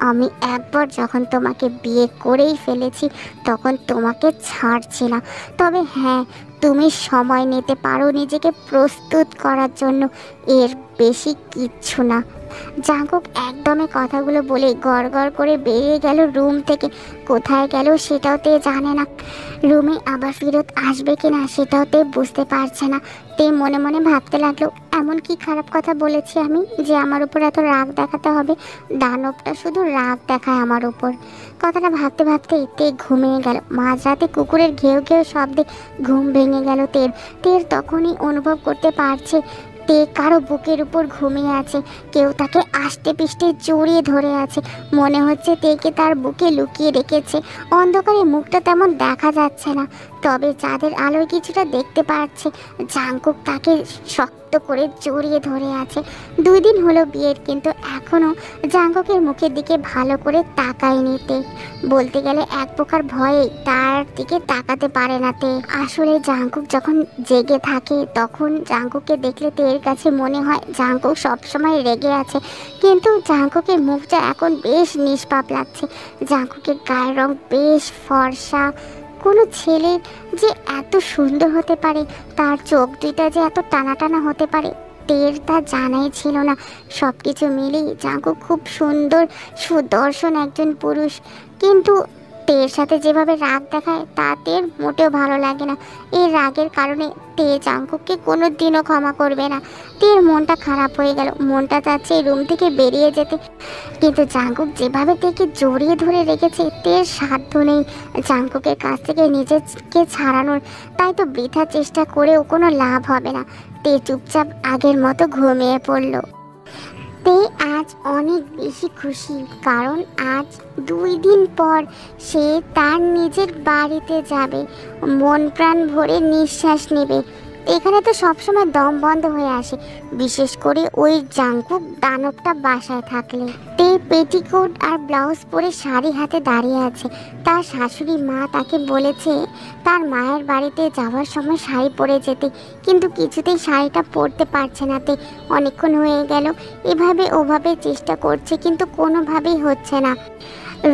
আমি একবার যখন তোমাকে বিয়ে করেই ফেলেছি তখন তোমাকে ছাড়ছি না, তবে হ্যাঁ তুমি সময় নিতে পারো নিজেকে প্রস্তুত করার জন্য, এর বেশি কিচ্ছু না। জাঙ্কুক একদমই কথাগুলো বলে গড় গড় করে বেরিয়ে গেল রুম থেকে। কোথায় গেল সেটাও তে জানে না, রুমে আবার ফেরত আসবে কিনা সেটাও তে বুঝতে পারছে না। তে মনে মনে ভাবতে লাগলো, এমন কি খারাপ কথা বলেছি আমি যে আমার উপর এত রাগ দেখাতে হবে? দানবটা শুধু রাগ দেখায় আমার উপর। কথাটা ভাবতে ভাবতেই তে ঘুমিয়ে গেল। মাঝরাতে কুকুরের ঘেউ ঘেউ শব্দে ঘুম ভেঙে গেল তের। তের তখনই অনুভব করতে পারছে তে কারো বুকের উপর ঘুমিয়ে আছে, কেউ তাকে আষ্টে পিষ্টে জড়িয়ে ধরে আছে, মনে হচ্ছে তেকে তার বুকে লুকিয়ে রেখেছে। অন্ধকারে মুখটা তেমন দেখা যাচ্ছে না, তবে চাঁদের আলোয় কিছুটা দেখতে পাচ্ছে। জাঙ্কুক তাকে শক্ত করে জড়িয়ে ধরে আছে। 2 দিন হলো বিয়ের, কিন্তু এখনো জাঙ্কুকের মুখের দিকে ভালো করে তাকায়নি তে। বলতে গেলে এক প্রকার ভয়ে তার দিকে তাকাতে পারে না তে। আসলে জাঙ্কুক যখন জেগে থাকে তখন জাঙ্কুককে দেখলে তের কাছে মনে হয় জাঙ্কুক সবসময় রেগে আছে, কিন্তু জাঙ্কুকের মুখটা এখন বেশ নিষ্পাপ লাগছে। জাঙ্কুকের গায়ের রং বেশ ফর্সা। কোনো ছেলে যে এত সুন্দর হতে পারে, তার চোখ দুইটা যে এত টানা টানা হতে পারে, তের তা জানাই ছিল না। সব কিছু মিলিয়ে জাঙ্কুক খুব সুন্দর সুদর্শন একজন পুরুষ, কিন্তু তের সাথে যেভাবে রাগ দেখায় তা তের মোটেও ভালো লাগে না। এই রাগের কারণে তে জাঙ্কুককে কোনো দিনও ক্ষমা করবে না। তের মনটা খারাপ হয়ে গেল, মনটা চাচ্ছে এই রুম থেকে বেরিয়ে যেতে, কিন্তু জাঙ্কুক যেভাবে তেকে জড়িয়ে ধরে রেখেছে তের সাধ্য নেই জাঙ্কুকের কাছ থেকে নিজেকে ছাড়ানোর। তাই তো বৃথা চেষ্টা করেও কোনো লাভ হবে না। তে চুপচাপ আগের মতো ঘুমিয়ে পড়ল। তে আজ অনেক বেশি খুশি, কারণ আজ 2 দিন পর সে তার নিজের বাড়িতে যাবে, মন প্রাণ ভরে নিঃশ্বাস নেবে। এখানে তো সবসময় দম বন্ধ হয়ে আসে, বিশেষ করে ওই জাঙ্কুক দানবটা বাসায় থাকলে। তে পেটিকোট আর ব্লাউজ পরে শাড়ি হাতে দাঁড়িয়ে আছে। তার শাশুড়ি মা তাকে বলেছে তার মায়ের বাড়িতে যাওয়ার সময় শাড়ি পরে যেতে, কিন্তু কিছুতেই শাড়িটা পরতে পারছে না। তে অনেকক্ষণ হয়ে গেল এভাবে ওভাবে চেষ্টা করছে, কিন্তু কোনোভাবেই হচ্ছে না।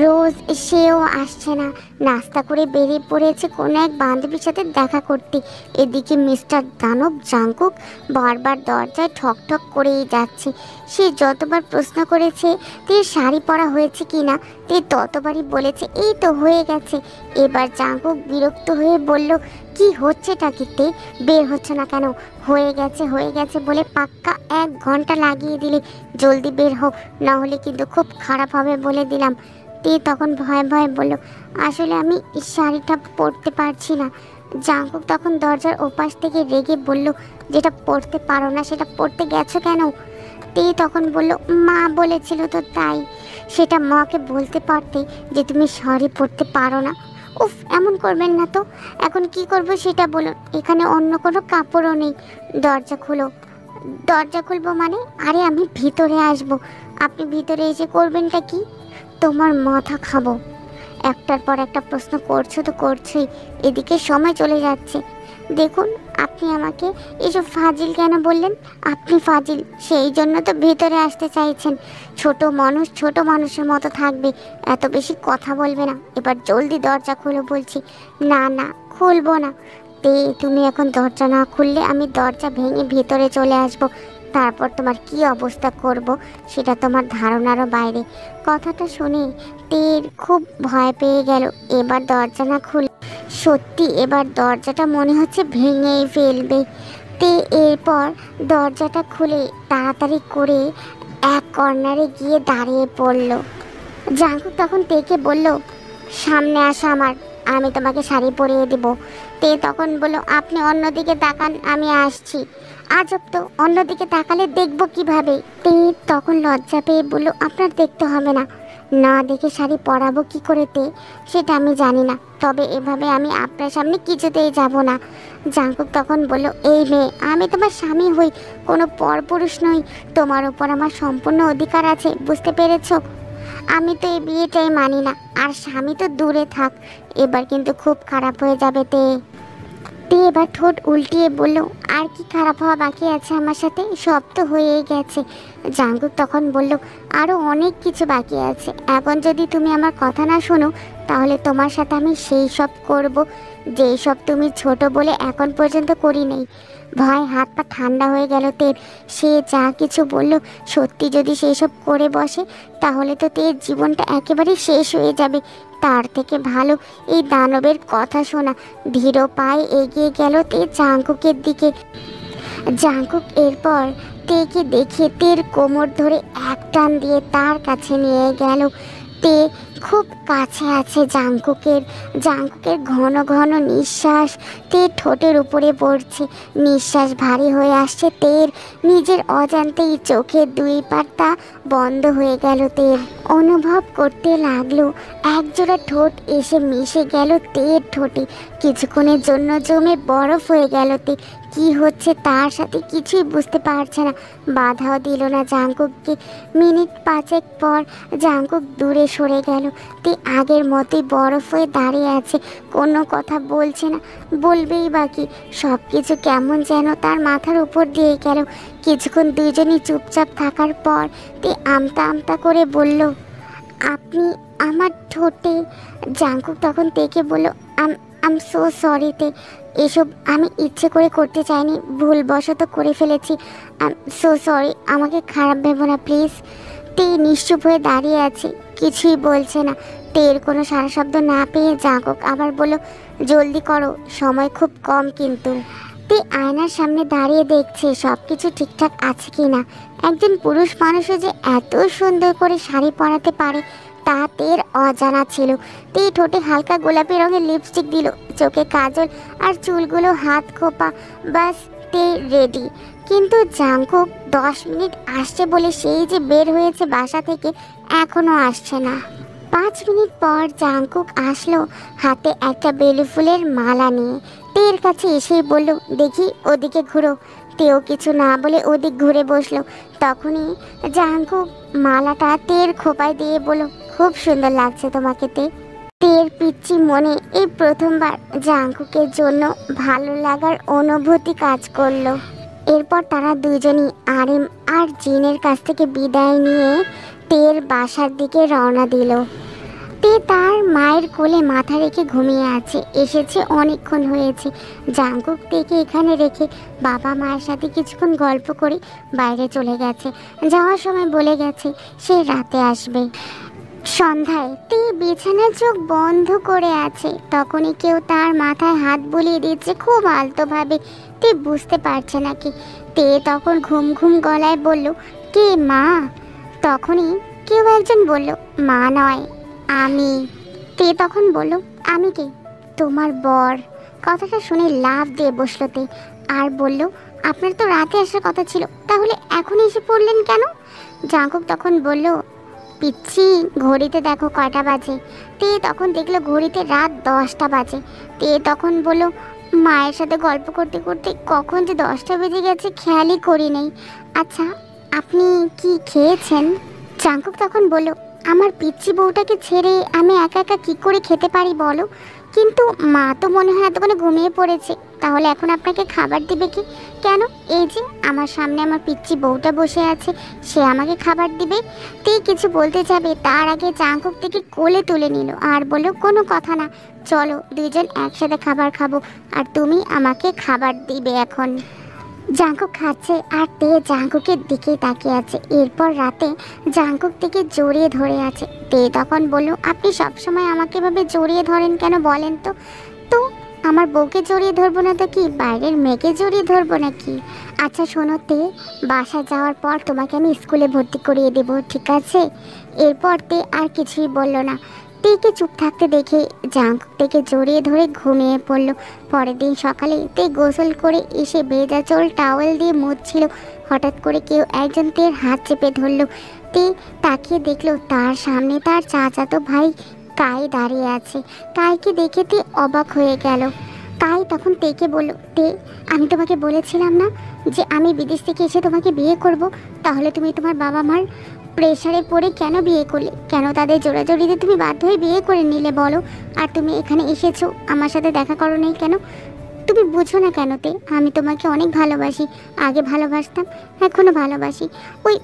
রোজ সেও আসছে না, নাস্তা করে বেরিয়ে পড়েছে কোনো এক বান্ধবীর সাথে দেখা করতে। এদিকে মিস্টার দানব জাঙ্কুক বারবার দরজায় ঠক ঠক করেই যাচ্ছে। সে যতবার প্রশ্ন করেছে তে শাড়ি পরা হয়েছে কি না, তে ততবারই বলেছে এই তো হয়ে গেছে। এবার জাঙ্কুক বিরক্ত হয়ে বলল, কি হচ্ছেটা কি তে, বের হচ্ছে না কেন? হয়ে গেছে বলে পাক্কা 1 ঘন্টা লাগিয়ে দিলে, জলদি বের হোক, না হলে কিন্তু খুব খারাপ হবে বলে দিলাম। তে তখন ভয়ে ভয়ে বলল, আসলে আমি শাড়িটা পরতে পারছি না। জাঙ্কুক তখন দরজার ওপাশ থেকে রেগে বলল, যেটা পরতে পারো না সেটা পরতে গেছো কেন? তে তখন বলল, মা বলেছিল তো তাই। সেটা মাকে বলতে পারতে যে তুমি শাড়ি পরতে পারো না। উফ, এমন করবেন না তো, এখন কি করব সেটা বলুন, এখানে অন্য কোনো কাপড়ও নেই। দরজা খুলো। দরজা খুলবো মানে? আরে আমি ভিতরে আসবো, আপনি ভিতরে এসে করবেনটা কি? তোমার মাথা খাবো। একটার পর একটা প্রশ্ন করছো তো করছোই, এদিকে সময় চলে যাচ্ছে। দেখুন, আপনি আমাকে এসব ফাজিল কেন বললেন? আপনি ফাজিল, সেই জন্য তো ভেতরে আসতে চাইছেন। ছোট মানুষ ছোট মানুষের মতো থাকবে, এত বেশি কথা বলবে না। এবার জলদি দরজা খুলো বলছি। না না, খুলবো না। তে তুমি এখন দরজা না খুললে আমি দরজা ভেঙে ভেতরে চলে আসবো, তারপর তোমার কি অবস্থা করব সেটা তোমার ধারণারও বাইরে। কথাটা শুনে তের খুব ভয় পেয়ে গেল। এবার দরজা না খুলে সত্যি এবার দরজাটা মনে হচ্ছে ভেঙেই ফেলবে। তে এরপর দরজাটা খুলে তাড়াতাড়ি করে এক কর্নারে গিয়ে দাঁড়িয়ে পড়ল। জাঙ্কুক তখন তেকে বলল, সামনে আসো আমার, আমি তোমাকে শাড়ি পরিয়ে দেব। তে তখন বলল, আপনি অন্যদিকে তাকান, আমি আসছি। আজব তো, অন্যদিকে তাকালে দেখবো কিভাবে? তে তখন লজ্জা পেয়ে বলল, আপনার দেখতে হবে না, না দেখে শাড়ি পরাবো কি করে তে, সেটা আমি জানি না, তবে এভাবে আমি আপনার সামনে কিছুতেই যাব না। জাঙ্কুক তখন বলল, এই মেয়ে, আমি তোমার স্বামী হই, কোনো পরপুরুষ নই, তোমার উপর আমার সম্পূর্ণ অধিকার আছে, বুঝতে পেরেছো? আমি তো এই বিয়েটাই মানি না, আর স্বামী তো দূরে থাক, এবার কিন্তু খুব খারাপ হয়ে যাবে তে। তে এবার ঠোঁট উল্টিয়ে বলল, আর কি খারাপ হওয়া বাকি আছে আমার সাথে? সব তো হয়েই গেছে। জাঙ্কুক তখন বলল, আরও অনেক কিছু বাকি আছে, এখন যদি তুমি আমার কথা না শোনো তাহলে তোমার সাথে আমি সেই সব করব যেই সব তুমি ছোট বলে এখন পর্যন্ত করি নেই। ভয় হাত পা ঠান্ডা হয়ে গেল তের। সে যা কিছু বলল সত্যি যদি সেই সব করে বসে তাহলে তো তের জীবনটা একেবারে শেষ হয়ে যাবে। তার থেকে ভালো এই দানবের কথা শোনা। ধীর পায়ে এগিয়ে গেল তে জাঙ্কুকের দিকে। জাঙ্কুক এরপর তেকে দেখে তের কোমর ধরে এক টান দিয়ে তার কাছে নিয়ে গেল। তে খুব কাছে আছে জাঙ্কুকের। জাঙ্কুকের ঘন ঘন নিঃশ্বাস তের ঠোঁটের উপরে পড়ছে। নিঃশ্বাস ভারী হয়ে আসছে তের। নিজের অজান্তেই চোখের 2 পাতা বন্ধ হয়ে গেল তের। অনুভব করতে লাগলো একজোড়া ঠোঁট এসে মিশে গেল তের ঠোঁটে। কিছুক্ষণের জন্য জমে বরফ হয়ে গেল তে। কি হচ্ছে তার সাথে কিছুই বুঝতে পারছে না। বাধাও দিল না জাঙ্কুককে। মিনিট 5 পর জাঙ্কুক দূরে সরে গেল। তে আগের মতোই বরফ হয়ে দাঁড়িয়ে আছে, কোনো কথা বলছে না। বলবেই বাকি, সব কিছু কেমন যেন তার মাথার উপর দিয়ে গেল। কিছুক্ষণ দুজনই চুপচাপ থাকার পর তে আমতা আমতা করে বলল, আপনি আমার ঠোঁটে। জাঙ্কুক তখন তেকে বলল, আম সো সরি তে, এসব আমি ইচ্ছে করে করতে চাইনি, ভুলবশত করে ফেলেছি। আম সো সরি, আমাকে খারাপ ভেবো না প্লিজ। তে নিশ্চুপ হয়ে দাঁড়িয়ে আছে, কিছুই বলছে না। তের কোনো সারা শব্দ না পেয়ে জাঙ্কুক আবার বলল, জলদি করো, সময় খুব কম কিন্তু। তে আয়নার সামনে দাঁড়িয়ে দেখছে সব কিছু ঠিকঠাক আছে কি না। একজন পুরুষ মানুষও যে এত সুন্দর করে শাড়ি পরাতে পারে তা তের অজানা ছিল। তে ঠোঁটে হালকা গোলাপি রঙের লিপস্টিক দিল, চোখে কাজল আর চুলগুলো হাত খোপা, বাস তে রেডি। কিন্তু জাঙ্কুক 10 মিনিট আসছে বলে সেই যে বের হয়েছে বাসা থেকে এখনো আসছে না। 5 মিনিট পর জাঙ্কুক আসলো হাতে একটা বেলি ফুলের মালা নিয়ে। তের কাছে এসেই বলল, দেখি ওদিকে ঘুরো। তেও কিছু না বলে ওদিক ঘুরে বসলো। তখনই জাঙ্কুক মালাটা তের খোপায় দিয়ে বলল, খুব সুন্দর লাগছে তোমাকে তে। তের পিচ্চি মনে এই প্রথমবার জাঙ্কুকের জন্য ভালো লাগার অনুভূতি কাজ করলো। এরপর তারা দুজনই আরিম আর জিনের কাছ থেকে বিদায় নিয়ে তের বাসার দিকে রওনা দিল। তে তার মায়ের কোলে মাথা রেখে ঘুমিয়ে আছে, এসেছে অনেকক্ষণ হয়েছে। জাঙ্কুক তেকে এখানে রেখে বাবা মায়ের সাথে কিছুক্ষণ গল্প করে বাইরে চলে গেছে। যাওয়ার সময় বলে গেছে সে রাতে আসবে। সন্ধ্যায় তে বিছানায় চোখ বন্ধ করে আছে, তখনই কেউ তার মাথায় হাত বুলিয়ে দিচ্ছে খুব আলতোভাবে। তে বুঝতে পারছে নাকি। তে তখন ঘুম ঘুম গলায় বলল, কে মা? তখনই কেউ একজন বলল, মা নয়, আমি। তে তখন বলল, আমি কে? তোমার বর। কথাটা শুনে লাফ দিয়ে বসলো তে আর বলল, আপনার তো রাতে আসার কথা ছিল, তাহলে এখন এসে পড়লেন কেন? জাঙ্কুক তখন বলল, পিচ্ছি, ঘড়িতে দেখো কয়টা বাজে। তে তখন দেখলো ঘড়িতে রাত 10টা বাজে। তে তখন বলল, মায়ের সাথে গল্প করতে করতে কখন যে 10টা বেজে গেছে খেয়ালই করি নেই। আচ্ছা, আপনি কি খেয়েছেন? জাঙ্কুক তখন বলল, আমার পিচ্ছি বউটাকে ছেড়ে আমি একা একা কী করে খেতে পারি বলো? কিন্তু মা তো মনে হয় এতক্ষণে ঘুমিয়ে পড়েছে, তাহলে এখন আপনাকে খাবার দিবে কি? কেন, এই যে আমার সামনে আমার পিচ্ছি বউটা বসে আছে, সে আমাকে খাবার দিবে। তে কিছু বলতে যাবে তার আগে জাঙ্কুক থেকে কোলে তুলে নিল আর বলল, কোনো কথা না, চলো দুইজন একসাথে খাবার খাবো, আর তুমি আমাকে খাবার দিবে এখন। জাঙ্কুক খাচ্ছে আর তে জাঙ্কুকের দিকেই তাকিয়ে আছে। এরপর রাতে জাঙ্কুক থেকে জড়িয়ে ধরে আছে। তে তখন বলল, আপনি সবসময় আমাকে এভাবে জড়িয়ে ধরেন কেন বলেন তো? তো আমার বউকে জড়িয়ে ধরবো না তো কি বাইরের মেয়েকে জড়িয়ে ধরবো নাকি? আচ্ছা শোনো তে, বাসা যাওয়ার পর তোমাকে আমি স্কুলে ভর্তি করিয়ে দেবো, ঠিক আছে? এরপর তে আর কিছুই বলল না। তেকে চুপ থাকতে দেখে জাঙ্কুক তেকে জড়িয়ে ধরে ঘুমিয়ে পড়ল। পরের দিন সকালে তে গোসল করে এসে ভেজা চোল টাওয়েল দিয়ে মুছছিল। হঠাৎ করে কেউ একজন তের হাত চেপে ধরল। তে তাকিয়ে দেখলো তার সামনে তার চাচাতো ভাই কাই দাঁড়িয়ে আছে। কাইকে দেখে তে অবাক হয়ে গেল। কাই তখন তেকে বলল, তে, আমি তোমাকে বলেছিলাম না যে আমি বিদেশ থেকে এসে তোমাকে বিয়ে করব? তাহলে তুমি তোমার বাবা মার প্রেশারে পড়ে কেন বিয়ে করলে? কেন তাদের জোড়াজড়িতে তুমি বাধ্য হয়ে বিয়ে করে নিলে বলো? আর তুমি এখানে এসেছো, আমার সাথে দেখা করো নাই কেন? তুমি বুঝো না কেন তে, আমি তোমাকে অনেক ভালোবাসি, আগে ভালোবাসতাম, এখনও ভালোবাসি। ওই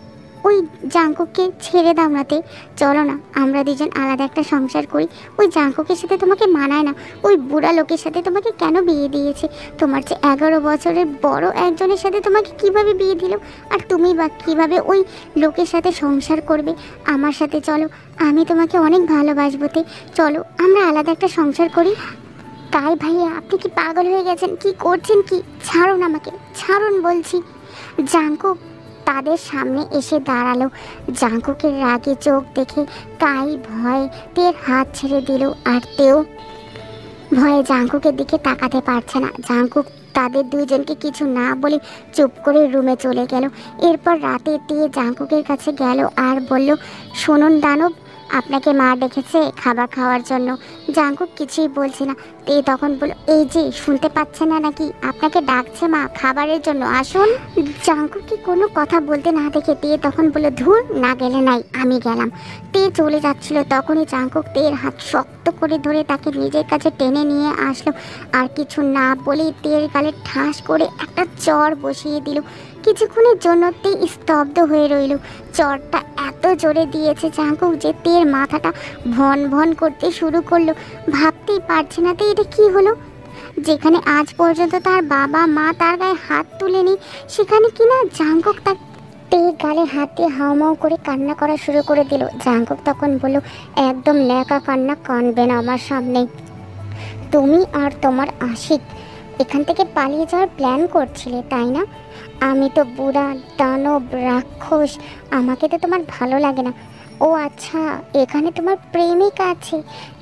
ওই জাঙ্কুককে ছেড়ে দাও না তে, চলো না আমরা দুজন আলাদা একটা সংসার করি। ওই জাঙ্কুকের সাথে তোমাকে মানায় না, ওই বুড়া লোকের সাথে তোমাকে কেন বিয়ে দিয়েছে? তোমার যে 11 বছরের বড় একজনের সাথে তোমাকে কিভাবে বিয়ে দিল? আর তুমি বা কীভাবে ওই লোকের সাথে সংসার করবে? আমার সাথে চলো, আমি তোমাকে অনেক ভালোবাসবো তে, চলো আমরা আলাদা একটা সংসার করি। তাই ভাইয়া, আপনি কি পাগল হয়ে গেছেন? কি করছেন কি? ছাড়ুন আমাকে, ছাড়ুন বলছি। জাঙ্কুক তাদের সামনে এসে দাঁড়ালো। জাঙ্কুকের রাগে চোখ দেখে কাই ভয় তের হাত ছেড়ে দিল, আর তেও ভয়ে জাঙ্কুকের দিকে তাকাতে পারছে না। জাঙ্কুক তাদের দুইজনকে কিছু না বলে চুপ করে রুমে চলে গেল। এরপর রাতে তে জাঙ্কুকের কাছে গেল আর বলল, শুনুন দানব, আপনাকে মা ডেকেছে খাবার খাওয়ার জন্য। জাঙ্কুক কিছুই বলছে না। তে তখন বলল, এই যে শুনতে পাচ্ছেন না নাকি, আপনাকে ডাকছে মা খাবারের জন্য, আসুন। জাঙ্কুককে কোনো কথা বলতে না দেখে তে তখন বলল, ধুর, না গেলে নাই, আমি গেলাম। তে চলে যাচ্ছিল, তখনই জাঙ্কুক তের হাত শক্ত করে ধরে তাকে নিজের কাছে টেনে নিয়ে আসলো। আর কিছু না বলেই তের গালে ঠাস করে একটা চড় বসিয়ে দিল। কিছুক্ষণের জন্য তে স্তব্ধ হয়ে রইল। চড়টা এত জোরে দিয়েছে জাঙ্কুক যে তের মাথাটা ভন ভন করতে শুরু করলো। ভাবতেই পারছে না তে এটা কি হলো। যেখানে আজ পর্যন্ত তার বাবা মা তার গায়ে হাত তুলেনি, সেখানে কিনা জাঙ্কুক তার তে গালে হাত দিয়ে হাউমাউ করে কান্না করা শুরু করে দিল। জাঙ্কুক তখন বলল, একদম ন্যাকা কান্না কানবে না আমার সামনে। তুমি আর তোমার আশিক এখান থেকে পালিয়ে যাওয়ার প্ল্যান করছিলে, তাই না? আমি তো বুড়া দানব রাক্ষস, আমাকে তো তোমার ভালো লাগে না। ও আচ্ছা, এখানে তোমার প্রেমিক আছে,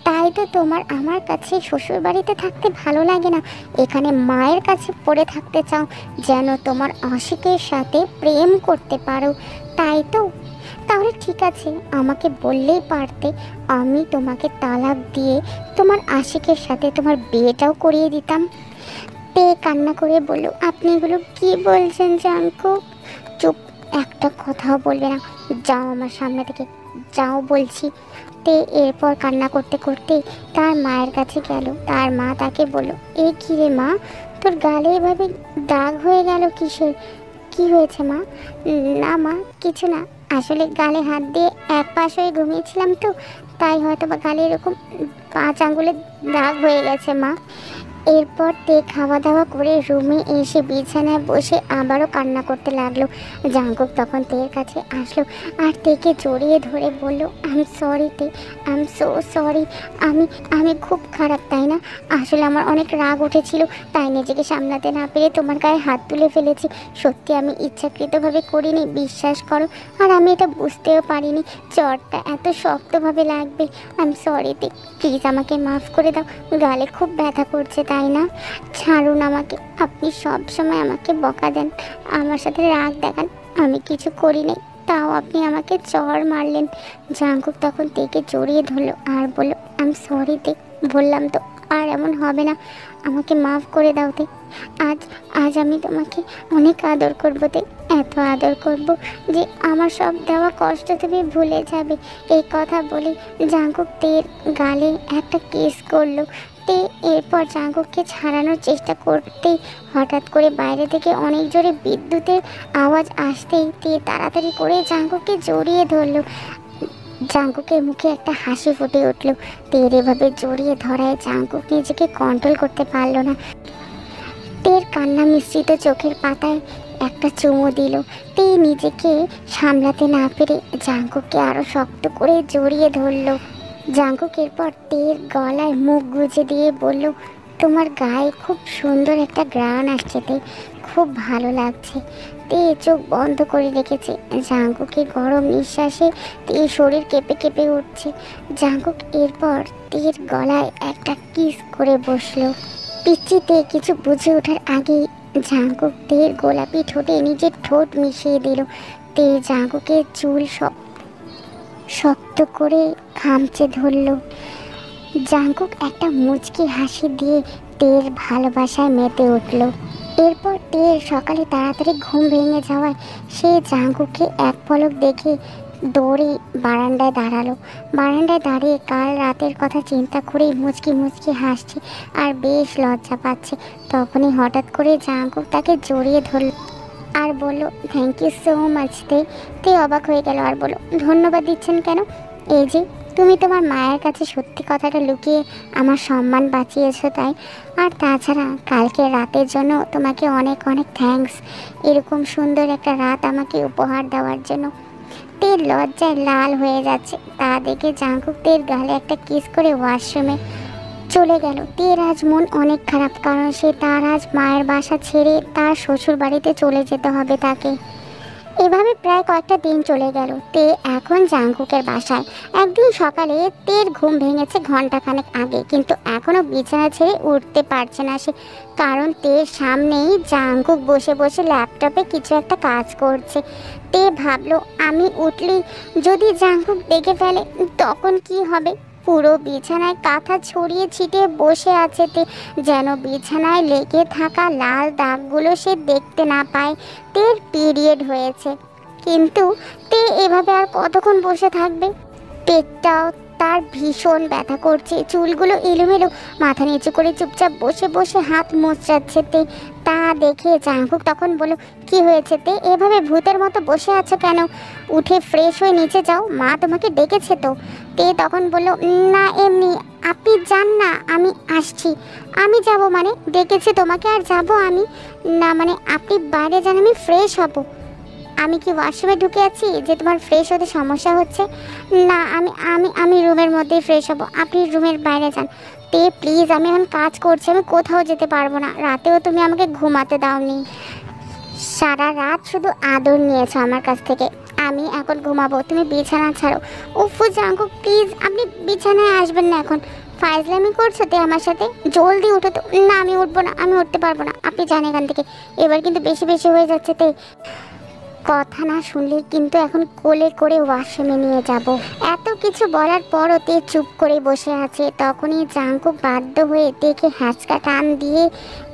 তাই তো তোমার আমার কাছে শ্বশুর বাড়িতে থাকতে ভালো লাগে না, এখানে মায়ের কাছে পড়ে থাকতে চাও যেন তোমার আশিকের সাথে প্রেম করতে পারো, তাই তো? তাহলে ঠিক আছে, আমাকে বললেই পারতে, আমি তোমাকে তালাক দিয়ে তোমার আশিকের সাথে তোমার বিয়েটাও করিয়ে দিতাম। তে কান্না করে বলল, আপনি এগুলো কি বলছেন জাঙ্কুক? চুপ, একটা কথাও বলবে না, যাও আমার সামনে থেকে, যাও বলছি। তে এরপর কান্না করতে করতে তার মায়ের কাছে গেল। তার মা তাকে বলল, এই কী রে মা, তোর গালে এভাবে দাগ হয়ে গেল কিসের? কি হয়েছে মা? না মা, কিছু না, আসলে গালে হাত দিয়ে এক পাশ হয়ে ঘুমিয়েছিলাম তো, তাই হয়তো বা গালে এরকম 5 আঙ্গুলের দাগ হয়ে গেছে মা। এরপর তে খাওয়া দাওয়া করে রুমে এসে বিছানায় বসে আবারও কান্না করতে লাগলো। জাঙ্কুক তখন তের কাছে আসলো আর তেকে জড়িয়ে ধরে বলল, আই এম সরি তে, আই এম সো সরি, আমি আমি খুব খারাপ, তাই না? আসলে আমার অনেক রাগ উঠেছিল, তাই নিজেকে সামলাতে না পেরে তোমার গায়ে হাত তুলে ফেলেছি। সত্যি আমি ইচ্ছাকৃতভাবে করিনি, বিশ্বাস করো, আর আমি এটা বুঝতেও পারিনি চরটা এত শক্তভাবে লাগবে। আই এম সরি তে, প্লিজ আমাকে মাফ করে দাও, গালে খুব ব্যথা করছে, তাই না? ছাড়ুন আমাকে, আপনি সব সময় আমাকে বকা দেন, আমার সাথে রাগ দেখান, আমি কিছু করি নাই, তাও আপনি আমাকে চড় মারলেন। জাঙ্কুক তখন তেকে জড়িয়ে ধরলো আর বলল, আই এম সরি তে, বললাম তো আর এমন হবে না, আমাকে মাফ করে দাও তে। আজ আজ আমি তোমাকে অনেক আদর করবো তে, এত আদর করব যে আমার সব দেওয়া কষ্ট তুমি ভুলে যাবে। এই কথা বলে জাঙ্কুক তের গালে একটা কিস করলো। তে এরপর জাঙ্কুককে ছাড়ানোর চেষ্টা করতেই হঠাৎ করে বাইরে থেকে অনেক জোরে বিদ্যুতের আওয়াজ আসতেই তে তাড়াতাড়ি করে জাঙ্কুককে জড়িয়ে ধরলো। জাঙ্কুকের মুখে একটা হাসি ফুটে উঠল। তের এভাবে জড়িয়ে ধরায় জাঙ্কুক নিজেকে কন্ট্রোল করতে পারল না। তের কান্না মিশ্রিত চোখের পাতায় একটা চুমু দিল। তে নিজেকে সামলাতে না পেরে জাঙ্কুককে আরো শক্ত করে জড়িয়ে ধরল। জাঙ্কুক এরপর তের গলায় মুখ গুজে দিয়ে বলল, তোমার গায়ে খুব সুন্দর একটা ঘ্রাণ আসছে তে, খুব ভালো লাগছে। তে চোখ বন্ধ করে রেখেছে। জাঙ্কুকের গরম নিঃশ্বাসে তের শরীর কেঁপে কেঁপে উঠছে। জাঙ্কুক এরপর তের গলায় একটা কিস করে বসলো। পিচ্চিতে কিছু বুঝে ওঠার আগেই জাঙ্কুক তের গোলাপি ঠোঁটে নিজের ঠোঁট মিশিয়ে দিল। তে জাঙ্কুকের চুল শক্ত করে খামচে ধরল। জাঙ্কুক একটা মুচকি হাসি দিয়ে তের ভালোবাসায় মেতে উঠল। এরপর তের সকালে তাড়াতাড়ি ঘুম ভেঙে যাওয়ায় সে জাঙ্কুককে এক পলক দেখে দৌড়ে বারান্দায় দাঁড়ালো। বারান্দায় দাঁড়িয়ে কাল রাতের কথা চিন্তা করেই মুচকি মুচকি হাসছে আর বেশ লজ্জা পাচ্ছে। তখনই হঠাৎ করে জাঙ্কুক তাকে জড়িয়ে ধরল আর বলল, থ্যাংক ইউ সো মাচ তে। তে অবাক হয়ে গেল আর বলল, ধন্যবাদ দিচ্ছেন কেন? এই যে তুমি তোমার মায়ের কাছে সত্যি কথাটা লুকিয়ে আমার সম্মান বাঁচিয়েছো তাই। আর তাছাড়া কালকে রাতের জন্য তোমাকে অনেক অনেক থ্যাঙ্কস, এরকম সুন্দর একটা রাত আমাকে উপহার দেওয়ার জন্য। তের লজ্জায় লাল হয়ে যাচ্ছে, তা দেখে জাঙ্কুক তের গালে একটা কিস করে ওয়াশরুমে চলে গেল। তের আজ মন অনেক খারাপ, কারণ সে তার আজ মায়ের বাসা ছেড়ে তার শ্বশুর বাড়িতে চলে যেতে হবে তাকে। এভাবে প্রায় কয়েকটা দিন চলে গেল। তে এখন জাঙ্কুকের বাসায়। একদিন সকালে তের ঘুম ভেঙেছে ঘন্টাখানেক আগে, কিন্তু এখনও বিছানা ছেড়ে উঠতে পারছে না সে, কারণ তের সামনেই জাঙ্কুক বসে বসে ল্যাপটপে কিছু একটা কাজ করছে। তে ভাবলো, আমি উঠলেই যদি জাঙ্কুক দেখে ফেলে তখন কি হবে। পুরো বিছানায় কাঁথা ছড়িয়ে ছিটিয়ে বসে আছে তে, যেন বিছানায় লেগে থাকা লাল দাগগুলো সে দেখতে না পায়। তের পিরিয়ড হয়েছে, কিন্তু তে এভাবে আর কতক্ষণ বসে থাকবে? পেটটাও তার ভীষণ ব্যথা করছে, চুলগুলো এলোমেলো, মাথা নিচু করে চুপচাপ বসে বসে হাত মোচড়াচ্ছে তে। তা দেখে জাঙ্কুক তখন বলল, কি হয়েছে তে, এভাবে ভূতের মতো বসে আছো কেন? উঠে ফ্রেশ হয়ে নিচে যাও, মা তোমাকে ডেকেছে তো। তে তখন বলল, না এমনি, আপনি যান না, আমি আসছি। আমি যাব মানে? ডেকেছে তোমাকে আর যাব আমি? না মানে আপনি বাইরে যান, আমি ফ্রেশ হব। আমি কি ওয়াশরুমে ঢুকে আছি যে তোমার ফ্রেশ হতে সমস্যা হচ্ছে? না, আমি আমি আমি রুমের মধ্যেই ফ্রেশ হব, আপনি রুমের বাইরে যান। তে প্লিজ, আমি এখন কাজ করছি, আমি কোথাও যেতে পারবো না। রাতেও তুমি আমাকে ঘুমাতে দাওনি, সারা রাত শুধু আদর নিয়েছো আমার কাছ থেকে। আমি এখন ঘুমাবো, তুমি বিছানা ছাড়ো। উফ জাঙ্কুক প্লিজ, আপনি বিছানায় আসবেন না এখন। ফাইজলামি করছো তে আমার সাথে? জলদি উঠো তো। না, আমি উঠবো না, আমি উঠতে পারবো না, আপনি যান এখান থেকে। এবার কিন্তু বেশি বেশি হয়ে যাচ্ছে তে। কথা না শুনলে কিন্তু এখন কোলে করে ওয়াশরুমে নিয়ে যাব। এত কিছু বলার পরও তে চুপ করে বসে আছে। তখনই জাঙ্কুক বাধ্য হয়ে তেকে হ্যাঁচকা টান দিয়ে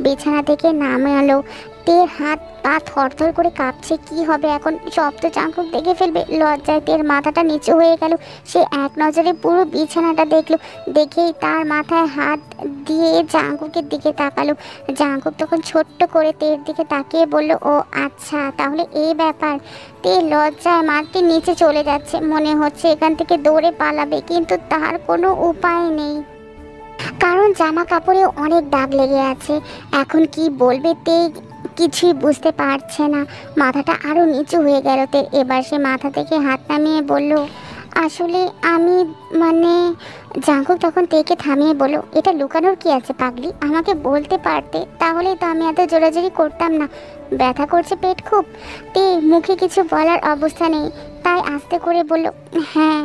বিছানা থেকে নামালো। তের হাত পা থরথর করে কাঁপছে। কি হবে এখন? সব তো জাঙ্কুক দেখে ফেলবে। লজ্জায় তের মাথাটা নিচু হয়ে গেল। সে এক নজরে পুরো বিছানাটা দেখলো। দেখেই তার মাথায় হাত দিয়ে জাঙ্কুকের দিকে তাকালো। জাঙ্কুক তখন ছোট্ট করে তের দিকে তাকিয়ে বলল, ও আচ্ছা, তাহলে এই ব্যাপার। তে লজ্জায় মাটির নিচে চলে যাচ্ছে। মনে হচ্ছে এখান থেকে দৌড়ে পালাবে, কিন্তু তার কোনো উপায় নেই, কারণ জামা কাপড়ে অনেক দাগ লেগে আছে। এখন কি বলবে তে কিছুই বুঝতে পারছে না। মাথাটা আরও নিচু হয়ে গেল তে। এবার সে মাথা থেকে হাত নামিয়ে বলল, আসলে আমি মানে। জাঙ্কুক তখন তেকে থামিয়ে বলল, এটা লুকানোর কি আছে পাগলি? আমাকে বলতে পারতে, তাহলেই তো আমি এত জোরাজোরি করতাম না। ব্যথা করছে পেট খুব? তে মুখে কিছু বলার অবস্থা নেই, তাই আস্তে করে বলল, হ্যাঁ।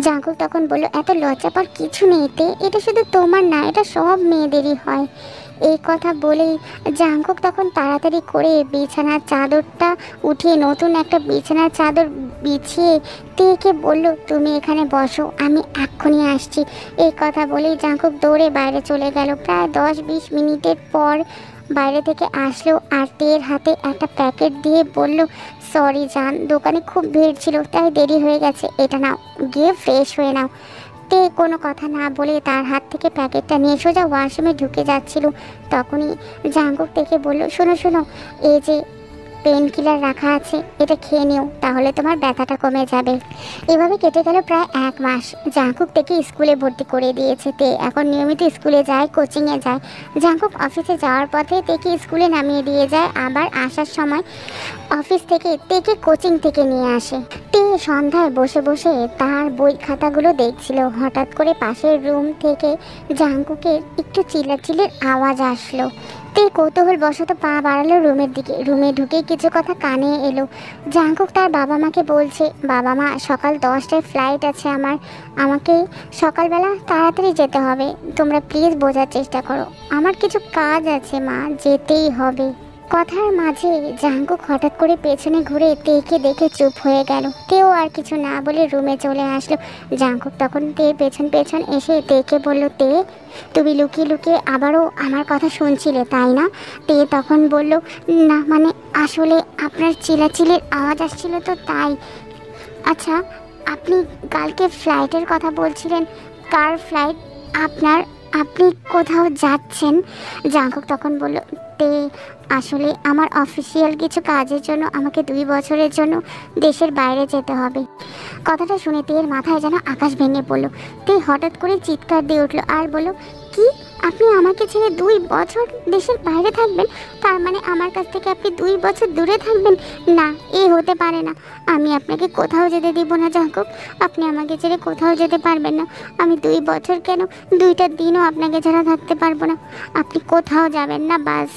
জাঙ্কুক তখন বলল, এত লজ্জা পাওয়ার কিছু নেই তে, এটা শুধু তোমার না, এটা সব মেয়েদেরই হয়। এই কথা বলেই জাঙ্কুক তখন তাড়াতাড়ি করে বিছানার চাদরটা উঠিয়ে নতুন একটা বিছানার চাদর বিছিয়ে তেকে বলল, তুমি এখানে বসো, আমি এক্ষুনি আসছি। এই কথা বলেই জাঙ্কুক দৌড়ে বাইরে চলে গেল। প্রায় 10-20 মিনিটের পর বাইরে থেকে আসলো আর তের হাতে একটা প্যাকেট দিয়ে বলল, সরি জান, দোকানে খুব ভিড় ছিল তাই দেরি হয়ে গেছে, এটা নাও, গিয়ে ফ্রেশ হয়ে নাও। তে কোনো কথা না বলে তার হাত থেকে প্যাকেটটা নিয়ে সোজা ওয়াশরুমে ঢুকে যাচ্ছিল। তখনই জাঙ্কুক থেকে বলল, শোনো শোনো, এই যে পেন কিলার রাখা আছে, এটা খেয়ে নিও, তাহলে তোমার ব্যথাটা কমে যাবে। এভাবে কেটে গেল প্রায় 1 মাস। জাঙ্কুক থেকে স্কুলে ভর্তি করে দিয়েছে তে। এখন নিয়মিত স্কুলে যায়, কোচিংয়ে যায়। জাঙ্কুক অফিসে যাওয়ার পথে তেকে স্কুলে নামিয়ে দিয়ে যায়, আবার আসার সময় অফিস থেকে তেকে কোচিং থেকে নিয়ে আসে। তে সন্ধ্যায় বসে বসে তার বই খাতাগুলো দেখছিল। হঠাৎ করে পাশের রুম থেকে জাঙ্কুকের একটু চিল্লাচিল্লির আওয়াজ আসলো। তে কৌতূহল বশত পা বাড়ালো রুমের দিকে। রুমে ঢুকে কিছু কথা কানে এলো। জাঙ্কুক তার বাবা মাকে বলছে, বাবা মা, সকাল 10টায় ফ্লাইট আছে আমাকে সকালবেলা তাড়াতাড়ি যেতে হবে, তোমরা প্লিজ বোঝার চেষ্টা করো, আমার কিছু কাজ আছে মা, যেতেই হবে। কথার মাঝে জাঙ্কুক হঠাৎ করে পেছনে ঘুরে তেকে দেখে চুপ হয়ে গেল। তেও আর কিছু না বলে রুমে চলে আসলো। জাঙ্কুক তখন তের পেছন পেছন এসে তেকে বলল, তে তুমি লুকিয়ে লুকিয়ে আবারও আমার কথা শুনছিলে তাই না? তে তখন বলল, না মানে আসলে আপনার চিল্লাচিল্লির আওয়াজ আসছিল তো তাই। আচ্ছা, আপনি কালকে ফ্লাইটের কথা বলছিলেন, কার ফ্লাইট আপনার? আপনি কোথাও যাচ্ছেন? জাঙ্কুক তখন বলল, তে আসলে আমার অফিসিয়াল কিছু কাজের জন্য আমাকে 2 বছরের জন্য দেশের বাইরে যেতে হবে। কথাটা শুনে তের মাথায় যেন আকাশ ভেঙে পড়ল। তে হঠাৎ করে চিৎকার দিয়ে উঠল আর বলল, কি, আপনি আমাকে ছেড়ে 2 বছর দেশের বাইরে থাকবেন? তার মানে আমার কাছ থেকে আপনি 2 বছর দূরে থাকবেন? না, এ হতে পারে না। আমি আপনাকে কোথাও যেতে দিব না জাঙ্কুক, আপনি আমাকে ছেড়ে কোথাও যেতে পারবেন না। আমি 2 বছর কেন, 2টা দিনও আপনাকে ছাড়া থাকতে পারবো না। আপনি কোথাও যাবেন না, বাস।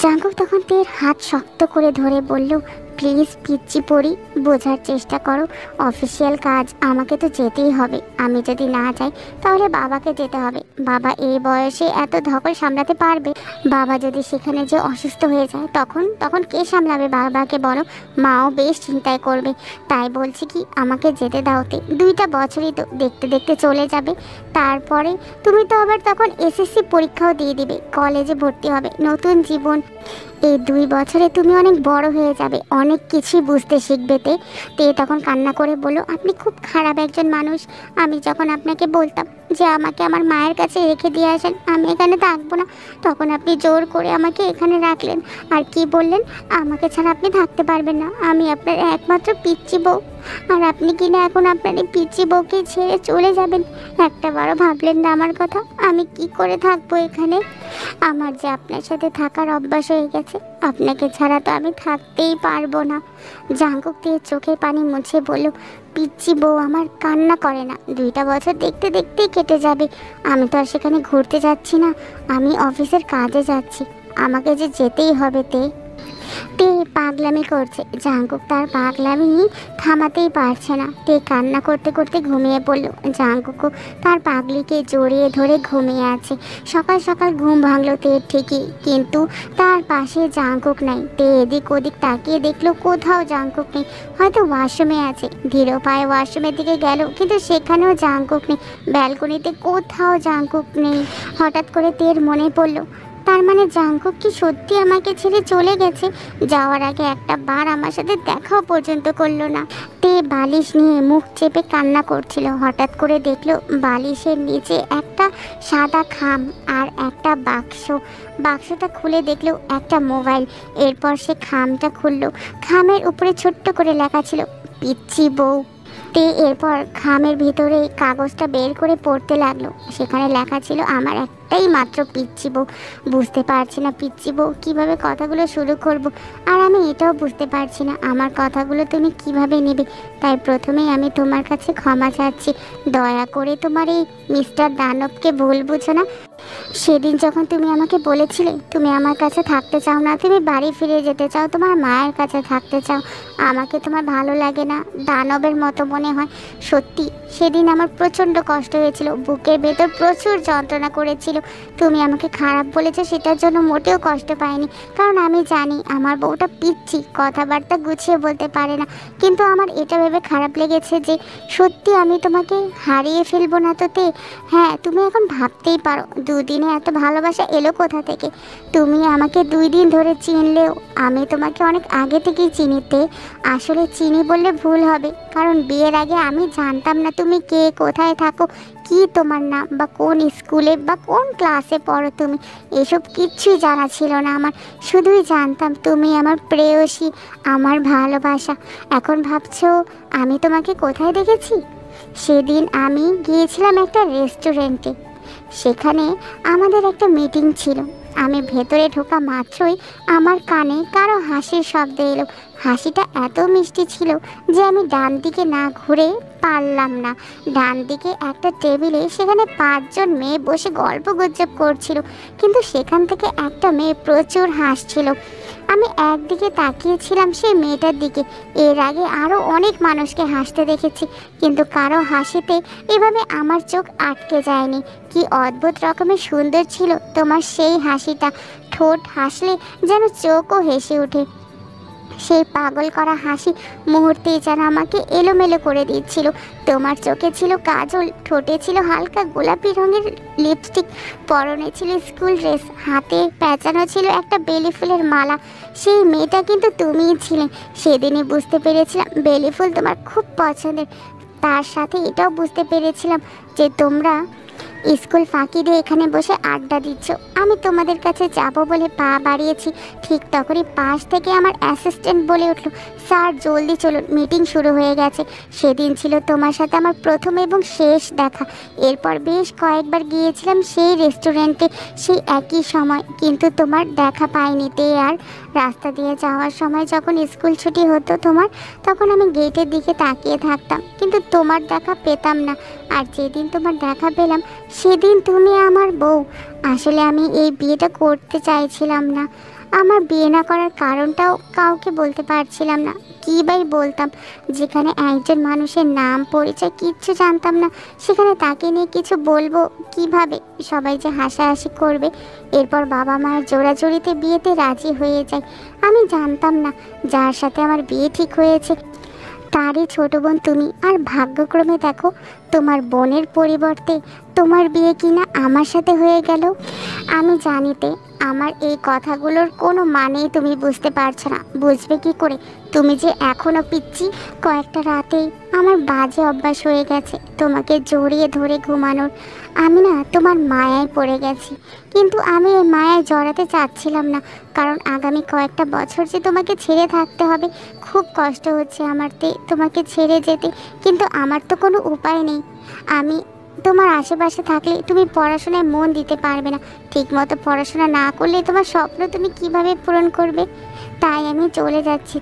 জাঙ্কুক তখন তের হাত শক্ত করে ধরে বলল, প্লিজ পিচ্চি পড়ি, বোঝার চেষ্টা করো, অফিসিয়াল কাজ, আমাকে তো যেতেই হবে। আমি যদি না যাই তাহলে বাবাকে যেতে হবে। বাবা এই বয়সে এত ধকল সামলাতে পারবে? বাবা যদি সেখানে যে অসুস্থ হয়ে যায় তখন কে সামলাবে বাবাকে বলো? মাও বেশ চিন্তায় করবে। তাই বলছি কি, আমাকে যেতে দাওতে। 2টা বছরই তো দেখতে দেখতে চলে যাবে। তারপরে তুমি তো আবার তখন এসএসসি পরীক্ষাও দিয়ে দিবে, কলেজে ভর্তি হবে, নতুন জীবন। এই 2 বছরে তুমি অনেক বড় হয়ে যাবে, অনেক কিছুই বুঝতে শিখবে। তে তখন কান্না করে বলল, আপনি খুব খারাপ একজন মানুষ। আমি যখন আপনাকে বলতাম যে আমাকে আমার মায়ের কাছে রেখে দিয়ে আসেন, আমি এখানে থাকবো না, তখন আপনি জোর করে আমাকে এখানে রাখলেন। আর কি বললেন? আমাকে ছাড়া আপনি থাকতে পারবেন না, আমি আপনার একমাত্র পিচ্চি বউ। আর আপনি কিনা এখন আপনার এই পিচ্চি বউকে ছেড়ে চলে যাবেন। একটা বারও ভাবলেন না আমার কথা? আমি কি করে থাকবো এখানে? আমার যে আপনার সাথে থাকার অভ্যাস হয়ে গেছে, আপনাকে ছাড়া তো আমি থাকতেই পারবো না। জাঙ্কুক দিয়ে চোখে পানি মুছে বলল, পিচ্চি বউ আমার কান্না করে না। 2টা বছর দেখতে দেখতেই কেটে যাবে। আমি তো আর সেখানে ঘুরতে যাচ্ছি না, আমি অফিসের কাজে যাচ্ছি। আমাকে যে যেতেই হবে। তে পাগলামি করছে। জাঙ্কুক তার পাগলামি থামাতেই পারছে না। তে কান্না করতে করতে ঘুমিয়ে পড়ল। জাঙ্কুকও তার পাগলিকে জড়িয়ে ধরে ঘুমিয়ে আছে। সকাল সকাল ঘুম ভাঙলো তের ঠিকই, কিন্তু তার পাশে জাঙ্কুক নাই। তে এদিক ওদিক তাকিয়ে দেখলো কোথাও জাঙ্কুক নেই, হয়তো ওয়াশরুমে আছে। ধীর পায়ে ওয়াশরুমের দিকে গেল, কিন্তু সেখানেও জাঙ্কুক নেই। ব্যালকনিতে কোথাও জাঙ্কুক নেই। হঠাৎ করে তের মনে পড়ল, তার মানে জাঙ্কুক কি সত্যি আমাকে ছেড়ে চলে গেছে? যাওয়ার আগে একটা বার আমার সাথে দেখাও পর্যন্ত করলো না। তে বালিশ নিয়ে মুখ চেপে কান্না করছিল। হঠাৎ করে দেখলো বালিশের নিচে একটা সাদা খাম আর একটা বাক্স। বাক্সটা খুলে দেখলো একটা মোবাইল। এরপর সে খামটা খুললো। খামের উপরে ছোট্ট করে লেখা ছিল, পিচ্চি বউ। তে এরপর খামের ভিতরে কাগজটা বের করে পড়তে লাগলো। সেখানে লেখা ছিল, আমার একটাই মাত্র পিচ্চি বউ। বুঝতে পারছি না পিচ্চি বউ কিভাবে কথাগুলো শুরু করব। আর আমি এটাও বুঝতে পারছি না আমার কথাগুলো তুমি কিভাবে নেবে। তাই প্রথমেই আমি তোমার কাছে ক্ষমা চাচ্ছি। দয়া করে তোমার এই মিস্টার দানবকে ভুল বুঝো না। সেদিন যখন তুমি আমাকে বলেছিলে তুমি আমার কাছে থাকতে চাও না, তুমি বাড়ি ফিরে যেতে চাও, তোমার মায়ের কাছে থাকতে চাও, আমাকে তোমার ভালো লাগে না, দানবের মতো মনে হয়। সত্যি সেদিন আমার প্রচণ্ড কষ্ট হয়েছিল, বুকের ভেতর প্রচুর যন্ত্রণা করেছিল। তুমি আমাকে খারাপ বলেছো, সেটার জন্য মোটেও কষ্ট পাইনি, কারণ আমি জানি আমার বউটা পিচ্চি, কথাবার্তা গুছিয়ে বলতে পারে না। কিন্তু আমার এটা ভেবে খারাপ লেগেছে যে সত্যি আমি তোমাকে হারিয়ে ফেলবো না তো। তে হ্যাঁ, তুমি এখন ভাবতেই পারো 2 দিনে এত ভালোবাসা এলো কোথা থেকে। তুমি আমাকে 2 দিন ধরে চিনলেও আমি তোমাকে অনেক আগে থেকেই চিনিতে। আসলে চিনি বললে ভুল হবে, কারণ বিয়ের আগে আমি জানতাম না তুমি কে, কোথায় থাকো, কি তোমার নাম, বা কোন স্কুলে বা কোন ক্লাসে পড়ো তুমি। এসব কিচ্ছুই জানা ছিল না আমার। শুধুই জানতাম তুমি আমার প্রেয়সী, আমার ভালোবাসা। এখন ভাবছো আমি তোমাকে কোথায় দেখেছি? সেদিন আমি গিয়েছিলাম একটা রেস্টুরেন্টে। সেখানে আমাদের একটা মিটিং ছিল। আমি ভেতরে ঢোকা মাত্রই আমার কানে কারো হাসির শব্দ এলো। হাসিটা এত মিষ্টি ছিল যে আমি ডান দিকে না ঘুরে পারলাম না। ডান দিকে একটা টেবিলে সেখানে 5 জন মেয়ে বসে গল্প গুজব করছিল, কিন্তু সেখান থেকে একটা মেয়ে প্রচুর হাসছিল। আমি একদিকে তাকিয়েছিলাম সেই মেয়েটার দিকে। এর আগে আরও অনেক মানুষকে হাসতে দেখেছি, কিন্তু কারো হাসিতে এভাবে আমার চোখ আটকে যায়নি। কি অদ্ভুত রকমের সুন্দর ছিল তোমার সেই হাসিটা। ঠোঁট হাসলে যেন চোখও হেসে ওঠে। সেই পাগল করা হাসি মুহূর্তেই যেন আমাকে এলোমেলো করে দিচ্ছিল। তোমার চোখে ছিল কাজল, ঠোঁটে ছিল হালকা গোলাপি রঙের লিপস্টিক, পরনে ছিল স্কুল ড্রেস, হাতে পেঁচানো ছিল একটা বেলি ফুলের মালা। সেই মেয়েটা কিন্তু তুমিই ছিলে। সেদিনই বুঝতে পেরেছিলাম বেলি ফুল তোমার খুব পছন্দের। তার সাথে এটাও বুঝতে পেরেছিলাম যে তোমরা স্কুল ফাঁকি দিয়ে এখানে বসে আড্ডা দিচ্ছ। আমি তোমাদের কাছে যাব বলে পা বাড়িয়েছি, ঠিক তখনই পাশ থেকে আমার অ্যাসিস্ট্যান্ট বলে উঠল, স্যার জলদি চলুন, মিটিং শুরু হয়ে গেছে। সেদিন ছিল তোমার সাথে আমার প্রথম এবং শেষ দেখা। এরপর বেশ কয়েকবার গিয়েছিলাম সেই রেস্টুরেন্টে সেই একই সময়, কিন্তু তোমার দেখা পাইনি। তে আর রাস্তা দিয়ে যাওয়ার সময় যখন স্কুল ছুটি হতো তোমার, তখন আমি গেটের দিকে তাকিয়ে থাকতাম, কিন্তু তোমার দেখা পেতাম না। আর যেদিন তোমার দেখা পেলাম সেদিন তুমি আমার বউ। আসলে আমি এই বিয়েটা করতে চাইছিলাম না। আমার বিয়ে না করার কারণটাও কাউকে বলতে পারছিলাম না। কী বাই বলতাম? যেখানে একজন মানুষের নাম পরিচয় কিচ্ছু জানতাম না, সেখানে তাকে নিয়ে কিছু বলবো কিভাবে? সবাই যে হাসাহাসি করবে। এরপর বাবা মায়ের জোড়াজোড়িতে বিয়েতে রাজি হয়ে যায়। আমি জানতাম না যার সাথে আমার বিয়ে ঠিক হয়েছে তারই ছোট বোন তুমি। আর ভাগ্যক্রমে দেখো তোমার বোনের পরিবর্তে তোমার বিয়ে কিনা আমার সাথে হয়ে গেল। আমি জানিতে আমার এই কথাগুলোর কোনো মানেই তুমি বুঝতে পারছো না। বুঝবে কি করে? তুমি যে এখনো পিচ্ছি। কয়েকটা রাতেই আমার বাজে অভ্যাস হয়ে গেছে তোমাকে জড়িয়ে ধরে ঘুমানোর। আমি না তোমার মায়ায় পড়ে গেছি, কিন্তু আমি এই মায়ায় জড়াতে চাচ্ছিলাম না, কারণ আগামী কয়েকটা বছর যে তোমাকে ছেড়ে থাকতে হবে। খুব কষ্ট হচ্ছে আমার তোমাকে ছেড়ে যেতে, কিন্তু আমার তো কোনো উপায় নেই। আমি তোমার আশেপাশে থাকলে তুমি পড়াশোনায় মন দিতে পারবে না। ঠিকমতো পড়াশোনা না করলে তোমার স্বপ্ন তুমি কিভাবে পূরণ করবে? তাই আমি চলে যাচ্ছি।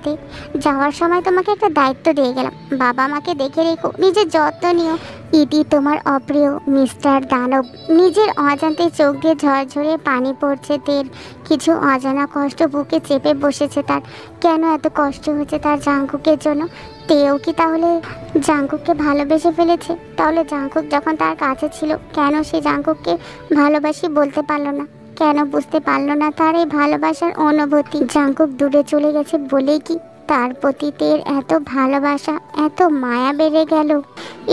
যাওয়ার সময় তোমাকে একটা দায়িত্ব দিয়ে গেলাম, বাবা মাকে দেখে রেখো, নিজের যত্ন নিও। ইতি তোমার অপ্রিয় মিস্টার দানব। নিজের অজান্তে চোখ দিয়ে ঝরঝরে পানি পড়ছে তের। কিছু অজানা কষ্ট বুকে চেপে বসেছে তার। কেন এত কষ্ট হচ্ছে তার জাঙ্কুকের জন্য? তেও কি তাহলে জাঙ্কুককে ভালোবেসে ফেলেছে? তাহলে জাঙ্কুক যখন তার কাছে ছিল, কেন সে জাঙ্কুককে ভালোবাসি বলতে পারলো না? কেন বুঝতে পারলো না তার এই ভালোবাসার অনুভূতি? জাঙ্কুক দূরে চলে গেছে বলেই কি তার প্রতি তের এত ভালোবাসা, এত মায়া বেড়ে গেল?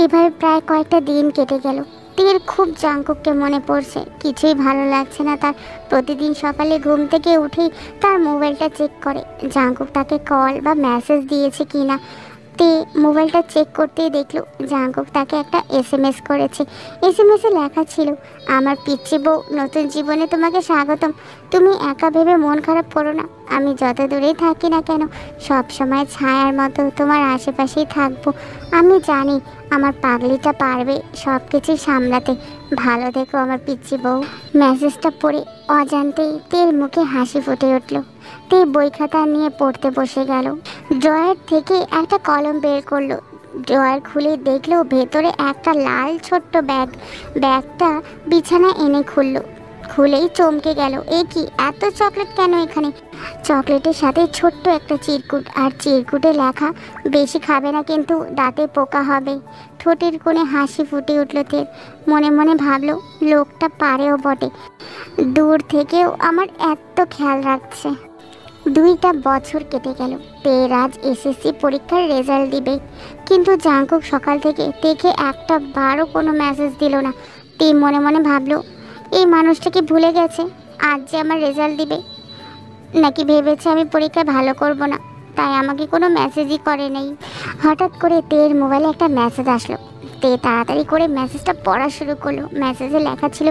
এভাবে প্রায় কয়েকটা দিন কেটে গেল। তের খুব জাঙ্কুককে মনে পড়ছে, কিছুই ভালো লাগছে না তার। প্রতিদিন সকালে ঘুম থেকে উঠেই তার মোবাইলটা চেক করে জাঙ্কুক তাকে কল বা মেসেজ দিয়েছে কিনা। তে মোবাইলটা চেক করতেই দেখলো জাঙ্কুক তাকে একটা এসএমএস করেছে। এসএমএসে লেখা ছিল, আমার পিচ্চি বউ, নতুন জীবনে তোমাকে স্বাগতম। তুমি একা ভেবে মন খারাপ করো না। আমি যত দূরেই থাকি না কেন, সব সময় ছায়ার মতো তোমার আশেপাশেই থাকবো। আমি জানি আমার পাগলিটা পারবে সব কিছু সামলাতে। ভালো থেকো আমার পিচ্চি বউ। মেসেজটা পড়ে অজান্তেই তের মুখে হাসি ফুটে উঠল। তে বই খাতা নিয়ে পড়তে বসে গেল। ড্রয়ার থেকে একটা কলম বের করলো। ড্রয়ার খুলে দেখলো ভেতরে একটা লাল ছোট্ট ব্যাগ। ব্যাগটা বিছানায় এনে খুলেই চমকে গেল। এ কি, এত চকলেট কেন এখানে? চকলেটের সাথে ছোট্ট একটা চিরকুট, আর চিরকুটে লেখা, বেশি খাবে না কিন্তু দাঁতে পোকা হবে। ঠোঁটের কোণে হাসি ফুটে উঠল তের। মনে মনে ভাবলো, লোকটা পারেও বটে, দূর থেকেও আমার এত খেয়াল রাখছে। 2টা বছর কেটে গেল। তের আজ এসএসসি পরীক্ষার রেজাল্ট দিবে, কিন্তু জাঙ্কুক সকাল থেকে দেখে একটা বারও কোনো মেসেজ দিল না। তে মনে মনে ভাবলো, এই মানুষটাকে ভুলে গেছে আজ যে আমার রেজাল্ট দিবে, নাকি ভেবেছে আমি পরীক্ষায় ভালো করব না, তাই আমাকে কোনো মেসেজই করে নেই। হঠাৎ করে তের মোবাইলে একটা মেসেজ আসলো। তে তাড়াতাড়ি করে মেসেজটা পড়া শুরু করলো। মেসেজে লেখা ছিল,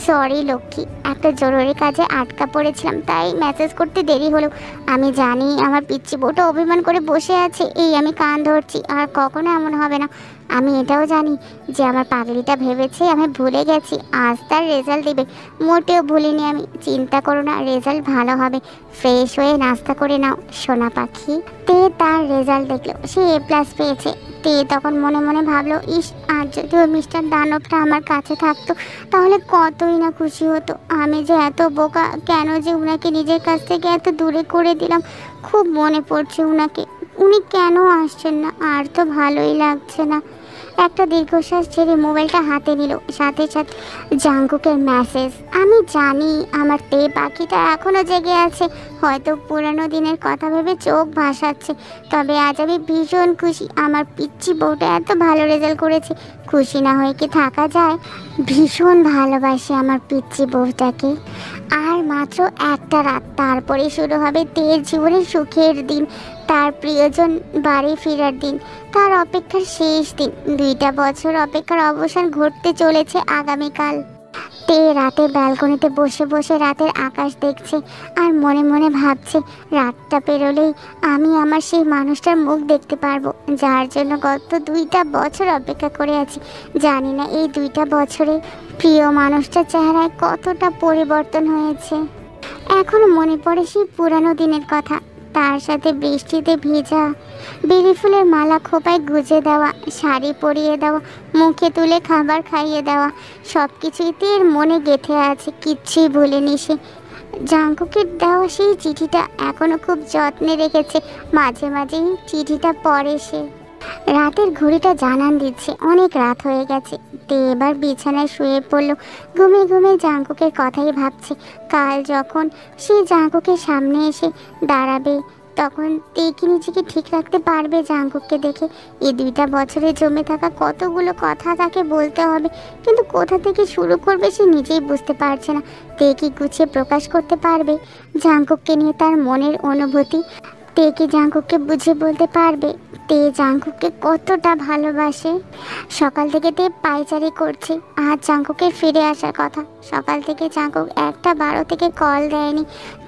সরি লক্ষ্মী, একটা জরুরি কাজে আটকা পড়েছিলাম, তাই মেসেজ করতে দেরি হলো। আমি জানি আমার পিচ্চি বউটা অভিমান করে বসে আছে, এই আমি কান ধরছি, আর কখনো এমন হবে না। আমি এটাও জানি যে আমার পাগলিটা ভেবেছে আমি ভুলে গেছি, আজ তার রেজাল্ট দিবে। মোটেও ভুলিনি আমি, চিন্তা করো না, রেজাল্ট ভালো হবে। ফ্রেশ হয়ে নাস্তা করে নাও সোনা পাখি। তে তার রেজাল্ট দেখলো, সে A+ পেয়েছে। তে তখন মনে মনে ভাবলো, ইস, আর যদি ওই মিস্টার দানবটা আমার কাছে থাকতো তাহলে কতই না খুশি হতো। আমি যে এত বোকা, কেন যে উনাকে নিজের কাছ থেকে এত দূরে করে দিলাম। খুব মনে পড়ছে উনাকে, উনি কেন আসছেন না? আর তো ভালোই লাগছে না। একটা দীর্ঘশ্বাস ছেড়ে মোবাইলটা হাতে নিল। সাথে সাথে জাঙ্কুকের মেসেজ। আমি জানি আমার তে পাখিটা এখনও জেগে আছে, হয়তো পুরানো দিনের কথা ভেবে চোখ ভাসাচ্ছে। তবে আজ আমি ভীষণ খুশি, আমার পিচ্চি বউটা এত ভালো রেজাল্ট করেছে। খুশি না হয়ে কি থাকা যায়? ভীষণ ভালোবাসি আমার পিচ্চি বউটাকে। আর মাত্র একটা রাত, তারপরে শুরু হবে তের জীবনের সুখের দিন, তার প্রিয়জন বাড়ি ফেরার দিন, তার অপেক্ষার শেষ দিন। 2টা বছর অপেক্ষার অবসান ঘটতে চলেছে আগামীকাল। তে রাতে ব্যালকনিতে বসে বসে রাতের আকাশ দেখছে, আর মনে মনে ভাবছে, রাতটা পেরোলেই আমি আমার সেই মানুষটার মুখ দেখতে পারবো, যার জন্য গত 2টা বছর অপেক্ষা করে আছি। জানি না এই 2টা বছরে প্রিয় মানুষটার চেহারায় কতটা পরিবর্তন হয়েছে। এখনো মনে পড়ে সেই পুরানো দিনের কথা, তার সাথে বৃষ্টিতে ভেজা বেলি ফুলের মালা খোপায় গুজে দেওয়া, শাড়ি পরিয়ে দেওয়া, মুখে তুলে খাবার খাইয়ে দেওয়া, সব কিছুই তের মনে গেঁথে আছে, কিচ্ছুই ভুলেনি সে। জাঙ্কুকের দেওয়া সেই চিঠিটা এখনো খুব যত্নে রেখেছে, মাঝে মাঝেই চিঠিটা পড়ে সে। রাতের ঘড়িটা জানান দিচ্ছে অনেক রাত হয়ে গেছে। তে এবার বিছানায় শুয়ে পড়ল। ঘুমে ঘুমে জাঙ্কুকের কথাই ভাবছে। কাল যখন সে জাঙ্কুকের সামনে এসে দাঁড়াবে, তখন তে কি নিজেকে ঠিক রাখতে পারবে জাঙ্কুককে দেখে? এই 2টা বছরে জমে থাকা কতগুলো কথা তাকে বলতে হবে, কিন্তু কোথা থেকে শুরু করবে সে নিজেই বুঝতে পারছে না। তে কি গুছিয়ে প্রকাশ করতে পারবে জাঙ্কুককে নিয়ে তার মনের অনুভূতি? তে কি জাঙ্কুককে বুঝে বলতে পারবে তে জাঙ্কুককে কতটা ভালোবাসে? সকাল থেকে তে পায়চারি করছে, আজ জাঙ্কুকের ফিরে আসার কথা। সকাল থেকে জাঙ্কুক একটা বারো থেকে কল দেয়নি।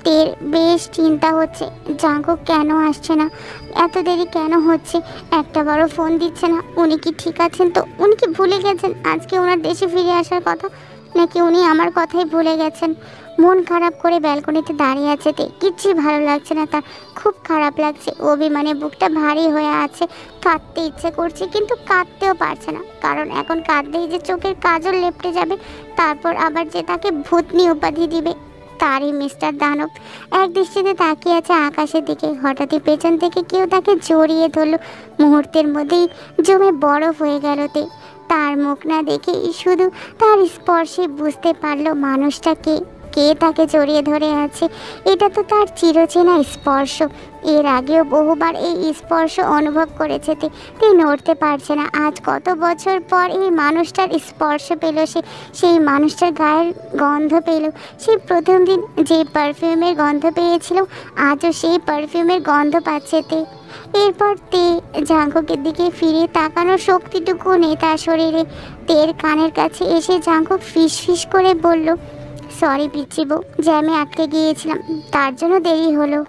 তের বেশ চিন্তা হচ্ছে, জাঙ্কুক কেন আসছে না, এত দেরি কেন হচ্ছে, একটা বড় ফোন দিচ্ছে না। উনি কি ঠিক আছেন তো? উনি কি ভুলে গেছেন আজকে ওনার দেশে ফিরে আসার কথা, নাকি উনি আমার কথাই ভুলে গেছেন? মন খারাপ করে ব্যালকনিতে দাঁড়িয়ে আছে তে, কিচ্ছুই ভালো লাগছে না তার, খুব খারাপ লাগছে। অভিমানে বুকটা ভারী হয়ে আছে, কাঁদতে ইচ্ছে করছে কিন্তু কাঁদতেও পারছে না, কারণ এখন কাঁদলেই যে চোখের কাজল লেপটে যাবে, তারপর আবার যে তাকে ভূতনি উপাধি দিবে। তারই মিস্টার দানব এক দৃষ্টিতে তাকিয়ে আছে আকাশের দিকে। হঠাৎই পেছন থেকে কেউ তাকে জড়িয়ে ধরল, মুহূর্তের মধ্যেই জমে বরফ হয়ে গেল তে। তার মুখ না দেখেই শুধু তার স্পর্শে বুঝতে পারলো মানুষটা কে, কে তাকে জড়িয়ে ধরে আছে। এটা তো তার চিরচেনা স্পর্শ, এর আগেও বহুবার এই স্পর্শ অনুভব করেছে তে নড়তে পারছে না। আজ কত বছর পর এই মানুষটার স্পর্শ পেল সে, সেই মানুষটার গায়ের গন্ধ পেল। সেই প্রথম দিন যে পারফিউমের গন্ধ পেয়েছিল, আজও সেই পারফিউমের গন্ধ পাচ্ছে তে। এরপর তে জাঙ্কুকের দিকে ফিরে তাকানোর শক্তিটুকু নেই তার শরীরে। তের কানের কাছে এসে জাঙ্কুক ফিস ফিস করে বলল, সরি পিচ্ছি বউ, জ্যামে আটকে গিয়েছিলাম, তার জন্য দেরি হলো।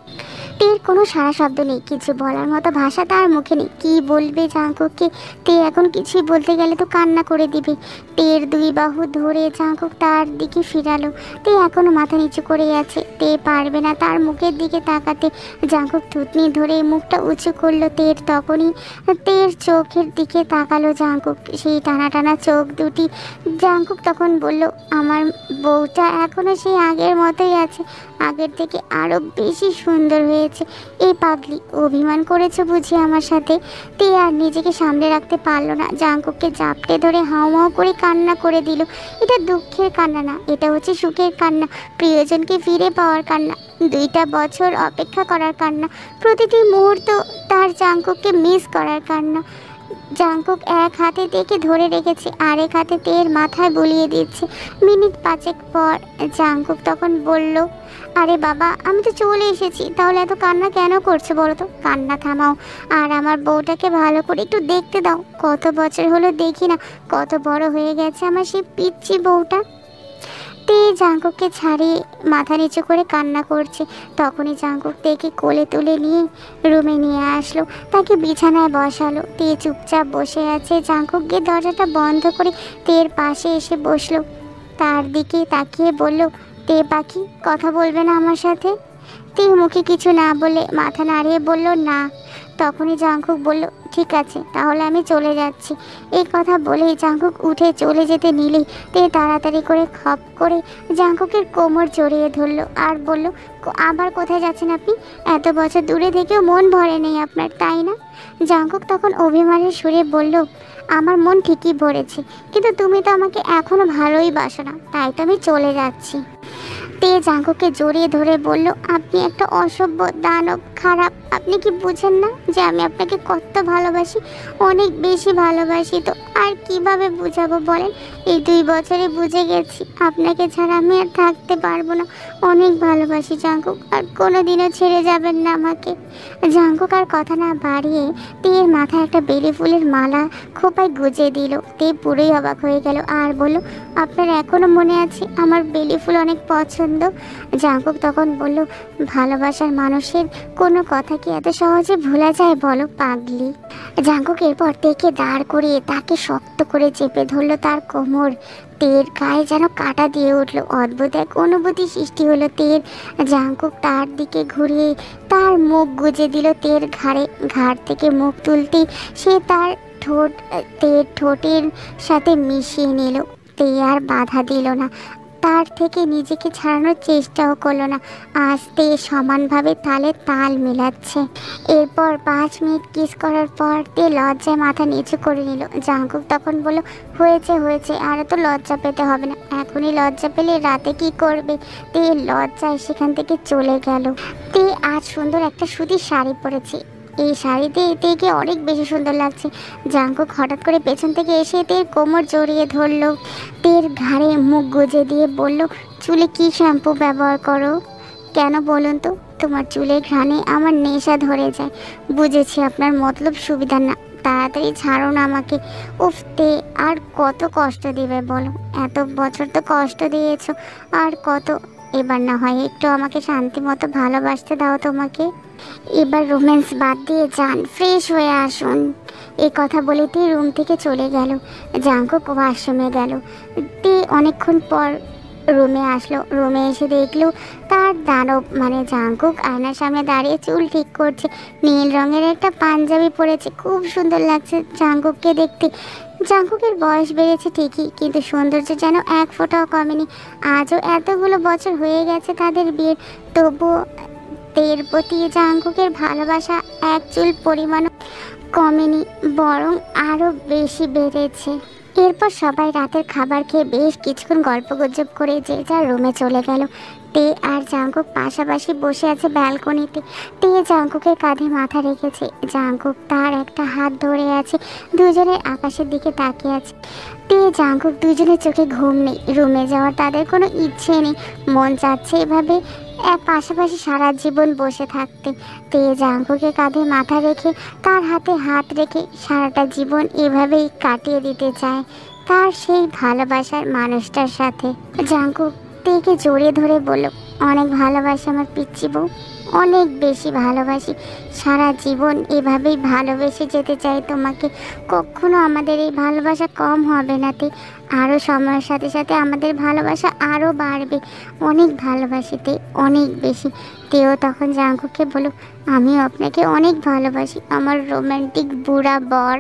তের কোনো সারা শব্দ নেই, কিছু বলার মতো ভাষা তার মুখে নেই। কি বলবে জাঙ্কুককে? তে এখন কিছুই বলতে গেলে তো কান্না করে দিবে। তের 2 বাহু ধরে জাঙ্কুক তার দিকে ফিরালো। তে এখনো মাথা নিচু করে আছে, তে পারবে না তার মুখের দিকে তাকাতে। জাঙ্কুক থুতনি ধরে মুখটা উঁচু করলো তের, তখনই তের চোখের দিকে তাকালো জাঙ্কুক, সেই টানা টানা চোখ দুটি। জাঙ্কুক তখন বলল, আমার বউটা এখনো সেই আগের মতোই আছে, আগের থেকে আরো বেশি সুন্দর হয়েছে। এই পাগলি, অভিমান করেছে বুঝি আমার সাথে? তে আর নিজেকে সামলে রাখতে পারলো না, জাঙ্কুককে জাপটে ধরে হাউমাউ করে কান্না করে দিল। এটা দুঃখের কান্না না, এটা হচ্ছে সুখের কান্না, প্রিয়জনকে ফিরে পাওয়ার কান্না, 2টা বছর অপেক্ষা করার কান্না, প্রতিটি মুহূর্ত তার জাঙ্কুককে মিস করার কান্না। জাঙ্কুক এক হাতে তেকে ধরে রেখেছে, আরেক হাতে তের মাথায় বুলিয়ে দিচ্ছে। মিনিট 5 পর জাঙ্কুক তখন বলল, আরে বাবা, আমি তো চলে এসেছি, তাহলে এত কান্না কেন করছো বলো তো? কান্না থামাও, আর আমার বউটাকে ভালো করে একটু দেখতে দাও। কত বছর হলো দেখি না, কত বড় হয়ে গেছে আমার সেই পিচ্চি বউটা। তে জাঙ্কুককে ছাড়িয়ে মাথা নিচু করে কান্না করছে। তখনই জাঙ্কুক তেকে কোলে তুলে নিয়ে রুমে নিয়ে আসলো, তাকে বিছানায় বসালো। তে চুপচাপ বসে আছে। জাঙ্কুক গিয়ে দরজাটা বন্ধ করে তের পাশে এসে বসলো, তার দিকে তাকিয়ে বলল, তে পাখি, কথা বলবে না আমার সাথে? তে মুখে কিছু না বলে মাথা নাড়িয়ে বলল, না। তখনই জাঙ্কুক বলল, ঠিক আছে, তাহলে আমি চলে যাচ্ছি। এই কথা বলেই জাঙ্কুক উঠে চলে যেতে নিলেই তে তাড়াতাড়ি করে খপ করে জাঙ্কুকের কোমর জড়িয়ে ধরলো আর বলল, আবার কোথায় যাচ্ছেন আপনি? এত বছর দূরে থেকেও মন ভরে নেই আপনার, তাই না? জাঙ্কুক তখন অভিমানের সুরে বলল, আমার মন ঠিকই ভরেছে, কিন্তু তুমি তো আমাকে এখনো ভালোই বাসো না, তাই তো আমি চলে যাচ্ছি। তে জাঙ্কুককে জড়িয়ে ধরে বলল, আপনি একটা অসভ্য দানব, খারাপ। আপনি কি বুঝেন না যে আমি আপনাকে কত ভালোবাসি, অনেক বেশি ভালোবাসি? তো আর কিভাবে বুঝাবো বলেন? এই 2 বছরে বুঝে গেছি আপনাকে ছাড়া আমি আর থাকতে পারবো না। অনেক ভালোবাসি জাঙ্কুক, আর কোনোদিনও ছেড়ে যাবেন না আমাকে। জাঙ্কুক আর কথা না বাড়িয়ে তের মাথায় একটা বেলি ফুলের মালা খোপায় গুজে দিল। তে পুরোই অবাক হয়ে গেল আর বলল, আপনার এখনো মনে আছে আমার বেলি ফুল অনেক পছন্দ? জাঙ্কুক তখন বলল, ভালোবাসার মানুষের কোনো কথা কি এত সহজে ভোলা যায় বলো পাগলি? জাঙ্কুক এরপর তেকে দাঁড় করিয়ে তাকে শক্ত করে চেপে ধরলো তার কোমর। তের গায়ে যেন কাটা দিয়ে উঠল, অদ্ভুত এক অনুভূতি সৃষ্টি হলো তের। জাঙ্কুক তার দিকে ঘুরিয়ে তার মুখ গুজে দিল তের ঘাড়ে। ঘাড় থেকে মুখ তুলতেই সে তার তের ঠোঁটের সাথে মিশিয়ে নিল। তে আর বাধা দিল না, তার থেকে নিজেকে ছাড়ানোর চেষ্টাও করলো না। আস্তে সমানভাবে তালে তাল মেলাচ্ছে। এরপর 5 মিনিট কিস করার পর তে লজ্জায় মাথা নিচু করে নিল। জাঙ্কুক তখন বলল, হয়েছে হয়েছে, আর তো লজ্জা পেতে হবে না, এখনই লজ্জা পেলে রাতে কি করবে। তে লজ্জায় সেখান থেকে চলে গেল। তে আজ সুন্দর একটা সুতির শাড়ি পরেছে। এই শাড়িতে তেকে অনেক বেশি সুন্দর লাগছে। জাঙ্কুক হঠাৎ করে পেছন থেকে এসে তের কোমর জড়িয়ে ধরলো। তের ঘাড়ে মুখ গুজে দিয়ে বলল, চুলে কি শ্যাম্পু ব্যবহার করো? কেন বলুন তো? তোমার চুলের ঘ্রাণে আমার নেশা ধরে যায়। বুঝেছি, আপনার মতলব সুবিধা না, তাড়াতাড়ি ছাড়ো না আমাকে। উফ, তে আর কত কষ্ট দিবে বলো? এত বছর তো কষ্ট দিয়েছো, আর কত? এবার না হয় একটু আমাকে শান্তি মতো ভালোবাসতে দাও তোমাকে। এবার রোম্যান্স বাদ দিয়ে যান, ফ্রেশ হয়ে আসুন। এই কথা বলে তে রুম থেকে চলে গেল। জাঙ্কুক ওয়াশরুমে গেল। তে অনেকক্ষণ পর রুমে আসলো। রুমে এসে দেখলো তার দানব মানে জাঙ্কুক আয়নার সামনে দাঁড়িয়ে চুল ঠিক করছে। নীল রঙের একটা পাঞ্জাবি পরেছে, খুব সুন্দর লাগছে জাঙ্কুককে দেখতে। জাঙ্কুকের বয়স বেড়েছে ঠিকই, কিন্তু সৌন্দর্য যেন এক ফোঁটাও কমেনি। আজও এতগুলো বছর হয়ে গেছে তাদের বিয়ের, তবুও তের প্রতি জাঙ্কুকের ভালোবাসা এক চুল পরিমাণও কমেনি, বরং আরও বেশি বেড়েছে। এরপর সবাই রাতের খাবার খেয়ে বেশ কিছুক্ষণ গল্পগুজব করে যে যার রুমে চলে গেল। তে আর জাঙ্কুক পাশাপাশি বসে আছে ব্যালকনিতে। তে জাঙ্কুকের কাঁধে মাথা রেখেছে, জাঙ্কুক তার একটা হাত ধরে আছে। দুজনের আকাশের দিকে তাকিয়ে আছে। তে জাঙ্কুক দুজনের চোখে ঘুম নেই, রুমে যাওয়ার তাদের কোনো ইচ্ছে নেই। মন চাচ্ছে এভাবে পাশাপাশি সারা জীবন বসে থাকতে। তে জাঙ্কুকের কাঁধে মাথা রেখে তার হাতে হাত রেখে সারাটা জীবন এভাবেই কাটিয়ে দিতে চায় তার সেই ভালোবাসার মানুষটার সাথে। জাঙ্কুক তেকে জড়িয়ে ধরে বলল, অনেক ভালোবাসি আমার পিচ্চি বউ, অনেক বেশি ভালোবাসি। সারা জীবন এভাবেই ভালোবেসে যেতে চাই তোমাকে। কখনো আমাদের এই ভালোবাসা কম হবে না তে, আরও সময়ের সাথে সাথে আমাদের ভালোবাসা আরও বাড়বে। অনেক ভালোবাসিতে, অনেক বেশি। তেও তখন জাঙ্কুককে বলল, আমিও আপনাকে অনেক ভালোবাসি আমার রোমান্টিক বুড়া বর।